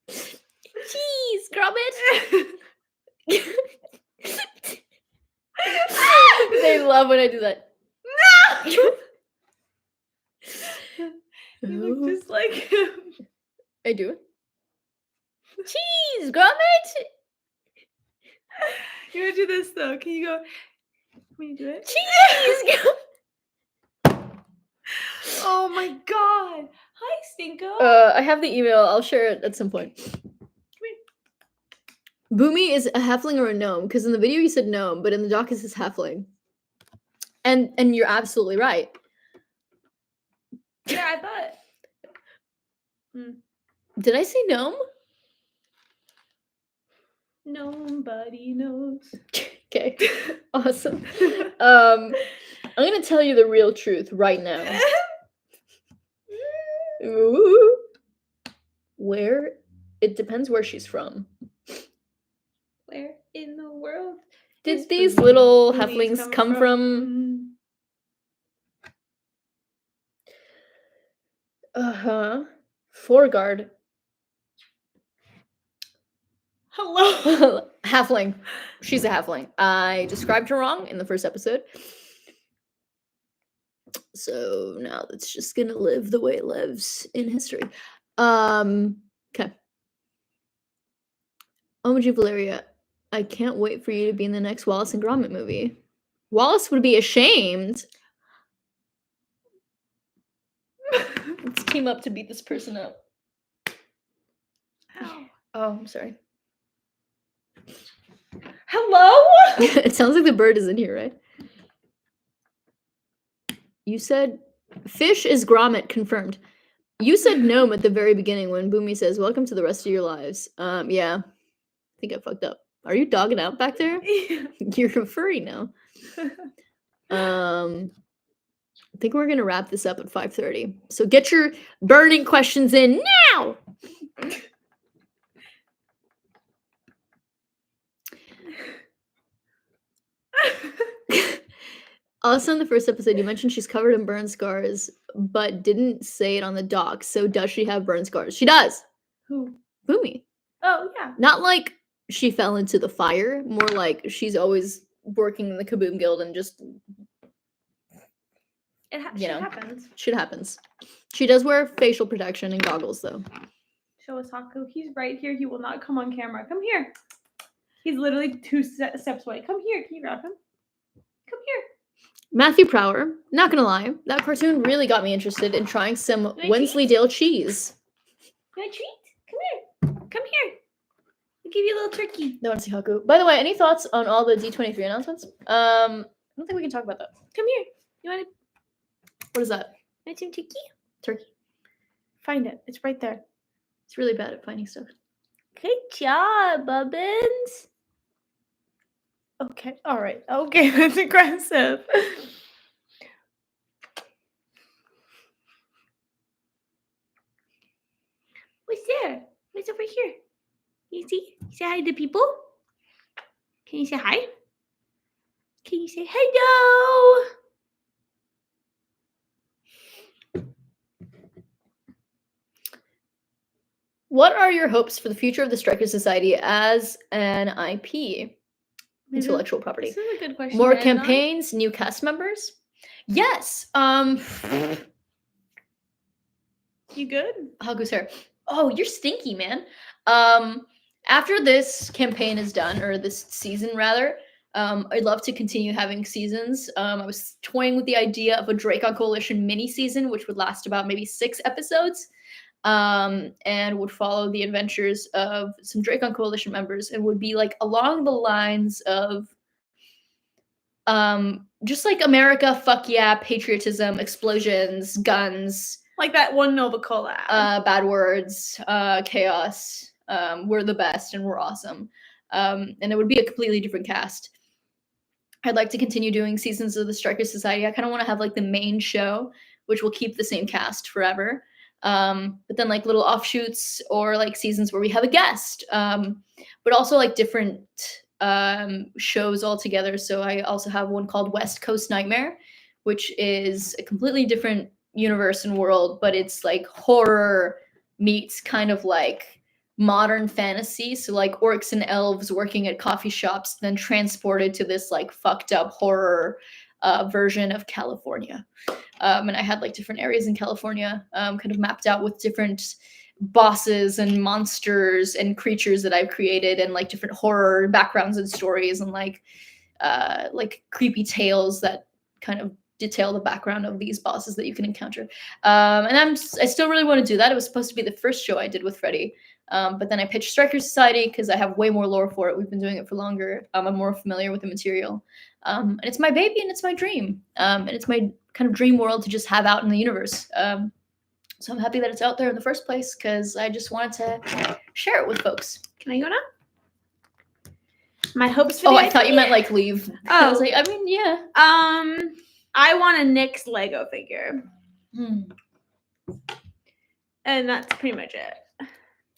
Cheese, grommet. They love when I do that. No! You look just like him. I do it. Cheese, grommet. You gotta do this though. Can you go? Can you do it? Cheese. Oh my god. Hi, Stinko. I have the email. I'll share it at some point. Boomy is a halfling or a gnome, because in the video you said gnome, but in the doc it says halfling. And you're absolutely right. Yeah, I thought. Did I say gnome? Nobody knows. Okay, awesome. I'm gonna tell you the real truth right now. Ooh. Where? It depends where she's from. Where in the world did these little halflings come from? Foreguard. Hello. Halfling. She's a halfling. I described her wrong in the first episode. So now it's just gonna live the way it lives in history. Okay. Omg Valeria, I can't wait for you to be in the next Wallace and Gromit movie. Wallace would be ashamed. Let's team up to beat this person up. Ow. Oh, I'm sorry. Hello? It sounds like the bird is in here, right? You said fish is Gromit, confirmed. You said gnome at the very beginning when Boomy says, welcome to the rest of your lives. Yeah. I think I fucked up. Are you dogging out back there? You're a furry now. I think we're gonna wrap this up at 5:30. So get your burning questions in now. Also, in the first episode, you mentioned she's covered in burn scars, but didn't say it on the doc. So does she have burn scars? She does. Who? Boomy. Oh, yeah. Not like she fell into the fire, more like she's always working in the Kaboom Guild and just Shit happens. Shit happens. She does wear facial protection and goggles, though. Show us Haku. He's right here. He will not come on camera. Come here. He's literally 2 steps away. Come here. Can you grab him? Come here. Matthew Prower. Not gonna lie, that cartoon really got me interested in trying some Wensleydale cheese. You want a treat? Come here. Come here. I'll give you a little turkey. No one see Haku. By the way, any thoughts on all the D23 announcements? I don't think we can talk about that. Come here. You want What is that? some turkey? Turkey. Find it. It's right there. It's really bad at finding stuff. Good job, Bubbins. Okay. All right. Okay. That's aggressive. What's there? What's over here? You see? Say hi to people. Can you say hi? Can you say hello? What are your hopes for the future of the Striker Society as an IP? Intellectual property. This is a good question. More campaigns, new cast members? Yes. You good? Haku's hair. Oh, you're stinky, man. After this campaign is done, or this season rather, I'd love to continue having seasons. I was toying with the idea of a Dracon Coalition mini season, which would last about maybe 6 episodes, and would follow the adventures of some Dracon Coalition members, and would be like along the lines of just like America, fuck yeah, patriotism, explosions, guns. Like that one Nova collab. Bad words, chaos. We're the best and we're awesome. And it would be a completely different cast. I'd like to continue doing seasons of the Striker Society. I kind of want to have like the main show, which will keep the same cast forever. But then like little offshoots or like seasons where we have a guest. But also like different shows altogether. So I also have one called West Coast Nightmare, which is a completely different universe and world, but it's like horror meets kind of like modern fantasy. So like orcs and elves working at coffee shops, then transported to this like fucked up horror version of California. And I had like different areas in California kind of mapped out with different bosses and monsters and creatures that I've created, and like different horror backgrounds and stories, and like creepy tales that kind of detail the background of these bosses that you can encounter. And I still really want to do that. It was supposed to be the first show I did with Freddie. But then I pitched Striker Society because I have way more lore for it. We've been doing it for longer. I'm more familiar with the material. And it's my baby and it's my dream. And it's my kind of dream world to just have out in the universe. So I'm happy that it's out there in the first place because I just wanted to share it with folks. Can I go now? My hopes for Oh, the I thought you IP? meant like leave. I was Oh. like, I mean, yeah. I want a Nyx Lego figure. Hmm. And that's pretty much it.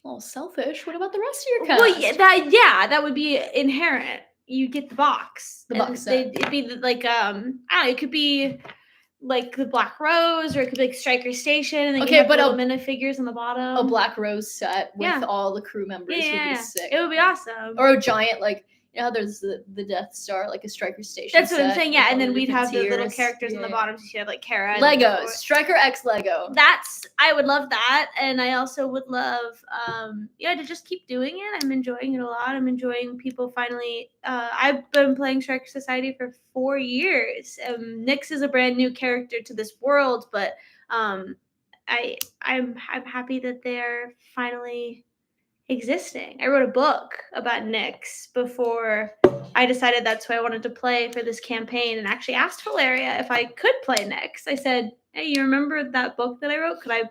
Well, selfish. What about the rest of your cast? Well, that would be inherent. You get the box. The box set. It'd be like I don't know. It could be like the Black Rose, or it could be like Striker Station, and then Okay, you have but little minifigures on the bottom. A Black Rose set with Yeah. all the crew members would be sick. It would be awesome. Or a giant, like, you know how there's the Death Star, like a Striker Station. That's what I'm saying, yeah. And then we'd have the little tiers. characters on the bottom. So you'd have like Kara. Legos. Striker X Lego. I would love that. And I also would love, to just keep doing it. I'm enjoying it a lot. I'm enjoying people finally. I've been playing Striker Society for 4 years. Nyx is a brand new character to this world, but I'm happy that they're finally existing. I wrote a book about Nyx before I decided that's who I wanted to play for this campaign, and actually asked Valeria if I could play Nyx. I said, hey, you remember that book that I wrote? Could I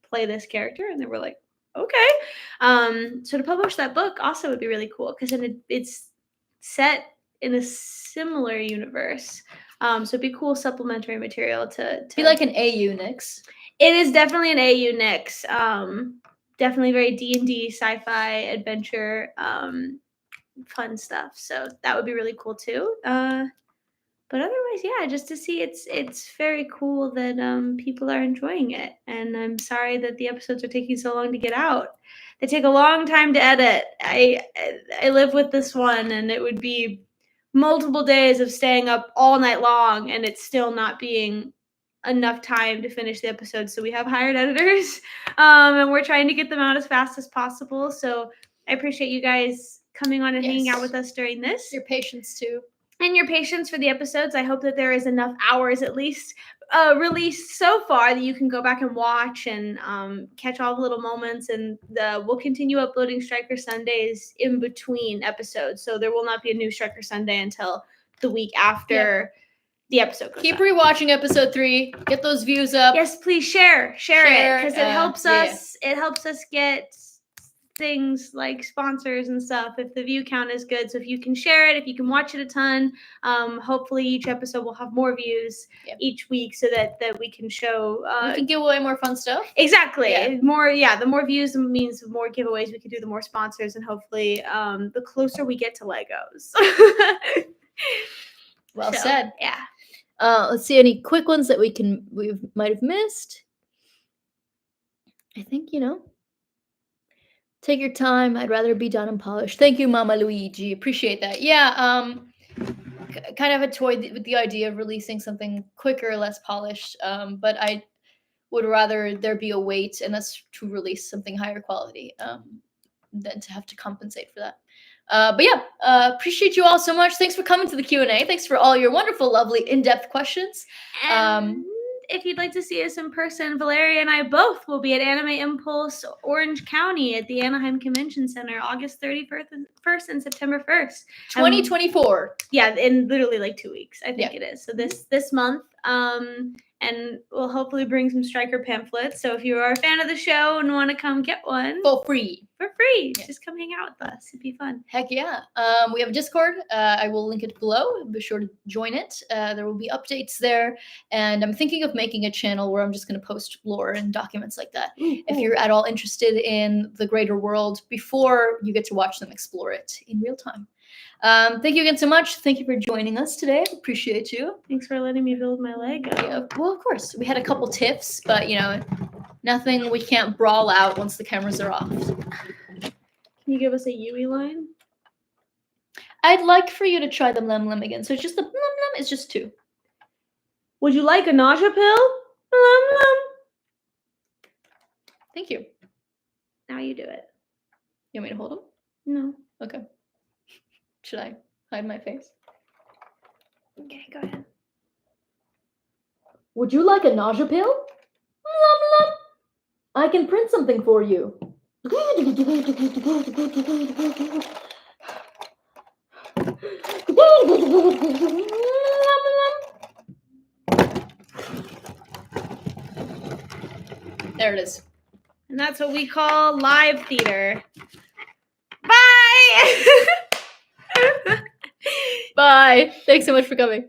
play this character? And they were like, okay. So to publish that book also would be really cool, because it's set in a similar universe. So it'd be cool supplementary material to be like an AU Nyx. It is definitely an AU Nyx. Definitely very D&D, sci-fi, adventure, fun stuff. So that would be really cool too. But otherwise, yeah, just to see it's very cool that people are enjoying it. And I'm sorry that the episodes are taking so long to get out. They take a long time to edit. I live with this one, and it would be multiple days of staying up all night long, and it's still not being enough time to finish the episode. So we have hired editors, and we're trying to get them out as fast as possible. So I appreciate you guys coming on and hanging out with us during this. Your patience too. And your patience for the episodes. I hope that there is enough hours at least released so far that you can go back and watch and catch all the little moments. And we'll continue uploading Striker Sundays in between episodes. So there will not be a new Striker Sunday until the week after the episode goes Keep up. rewatching episode 3. Get those views up. Yes, please share it, because it helps us. It helps us get things like sponsors and stuff if the view count is good. So if you can share it, if you can watch it a ton, hopefully each episode will have more views each week, so that we can show we can give away more fun stuff. Exactly. The more views means the more giveaways we can do, the more sponsors, and hopefully the closer we get to Legos. Well said. Yeah. Let's see any quick ones that we might have missed. I think, take your time. I'd rather be done and polished. Thank you, Mama Luigi. Appreciate that. Yeah, kind of a toy with the idea of releasing something quicker, less polished. But I would rather there be a wait and us to release something higher quality than to have to compensate for that. But yeah, appreciate you all so much. Thanks for coming to the Q&A. Thanks for all your wonderful, lovely, in-depth questions. And if you'd like to see us in person, Valeria and I both will be at Anime Impulse Orange County at the Anaheim Convention Center, August 31st and September 1st. 2024. Yeah, in literally like 2 weeks, I think it is. So this month. And we'll hopefully bring some Striker pamphlets. So if you are a fan of the show and want to come get one for free, just come hang out with us. It'd be fun. Heck yeah. We have a Discord. I will link it below. Be sure to join it. There will be updates there. And I'm thinking of making a channel where I'm just going to post lore and documents like that. Ooh, if you're at all interested in the greater world before you get to watch them explore it in real time. Thank you again so much. Thank you for joining us today. Appreciate you. Thanks for letting me build my Lego. Yeah, well, of course. We had a couple tips, but, nothing we can't brawl out once the cameras are off. Can you give us a Yui line? I'd like for you to try the Lem Lem again. So it's just the Lem Lem. It's just 2. Would you like a nausea pill? Lem Lem. Thank you. Now you do it. You want me to hold them? No. Okay. Should I hide my face? Okay, go ahead. Would you like a nausea pill? Lum lum. I can print something for you. There it is. And that's what we call live theater. Bye! Bye. Thanks so much for coming.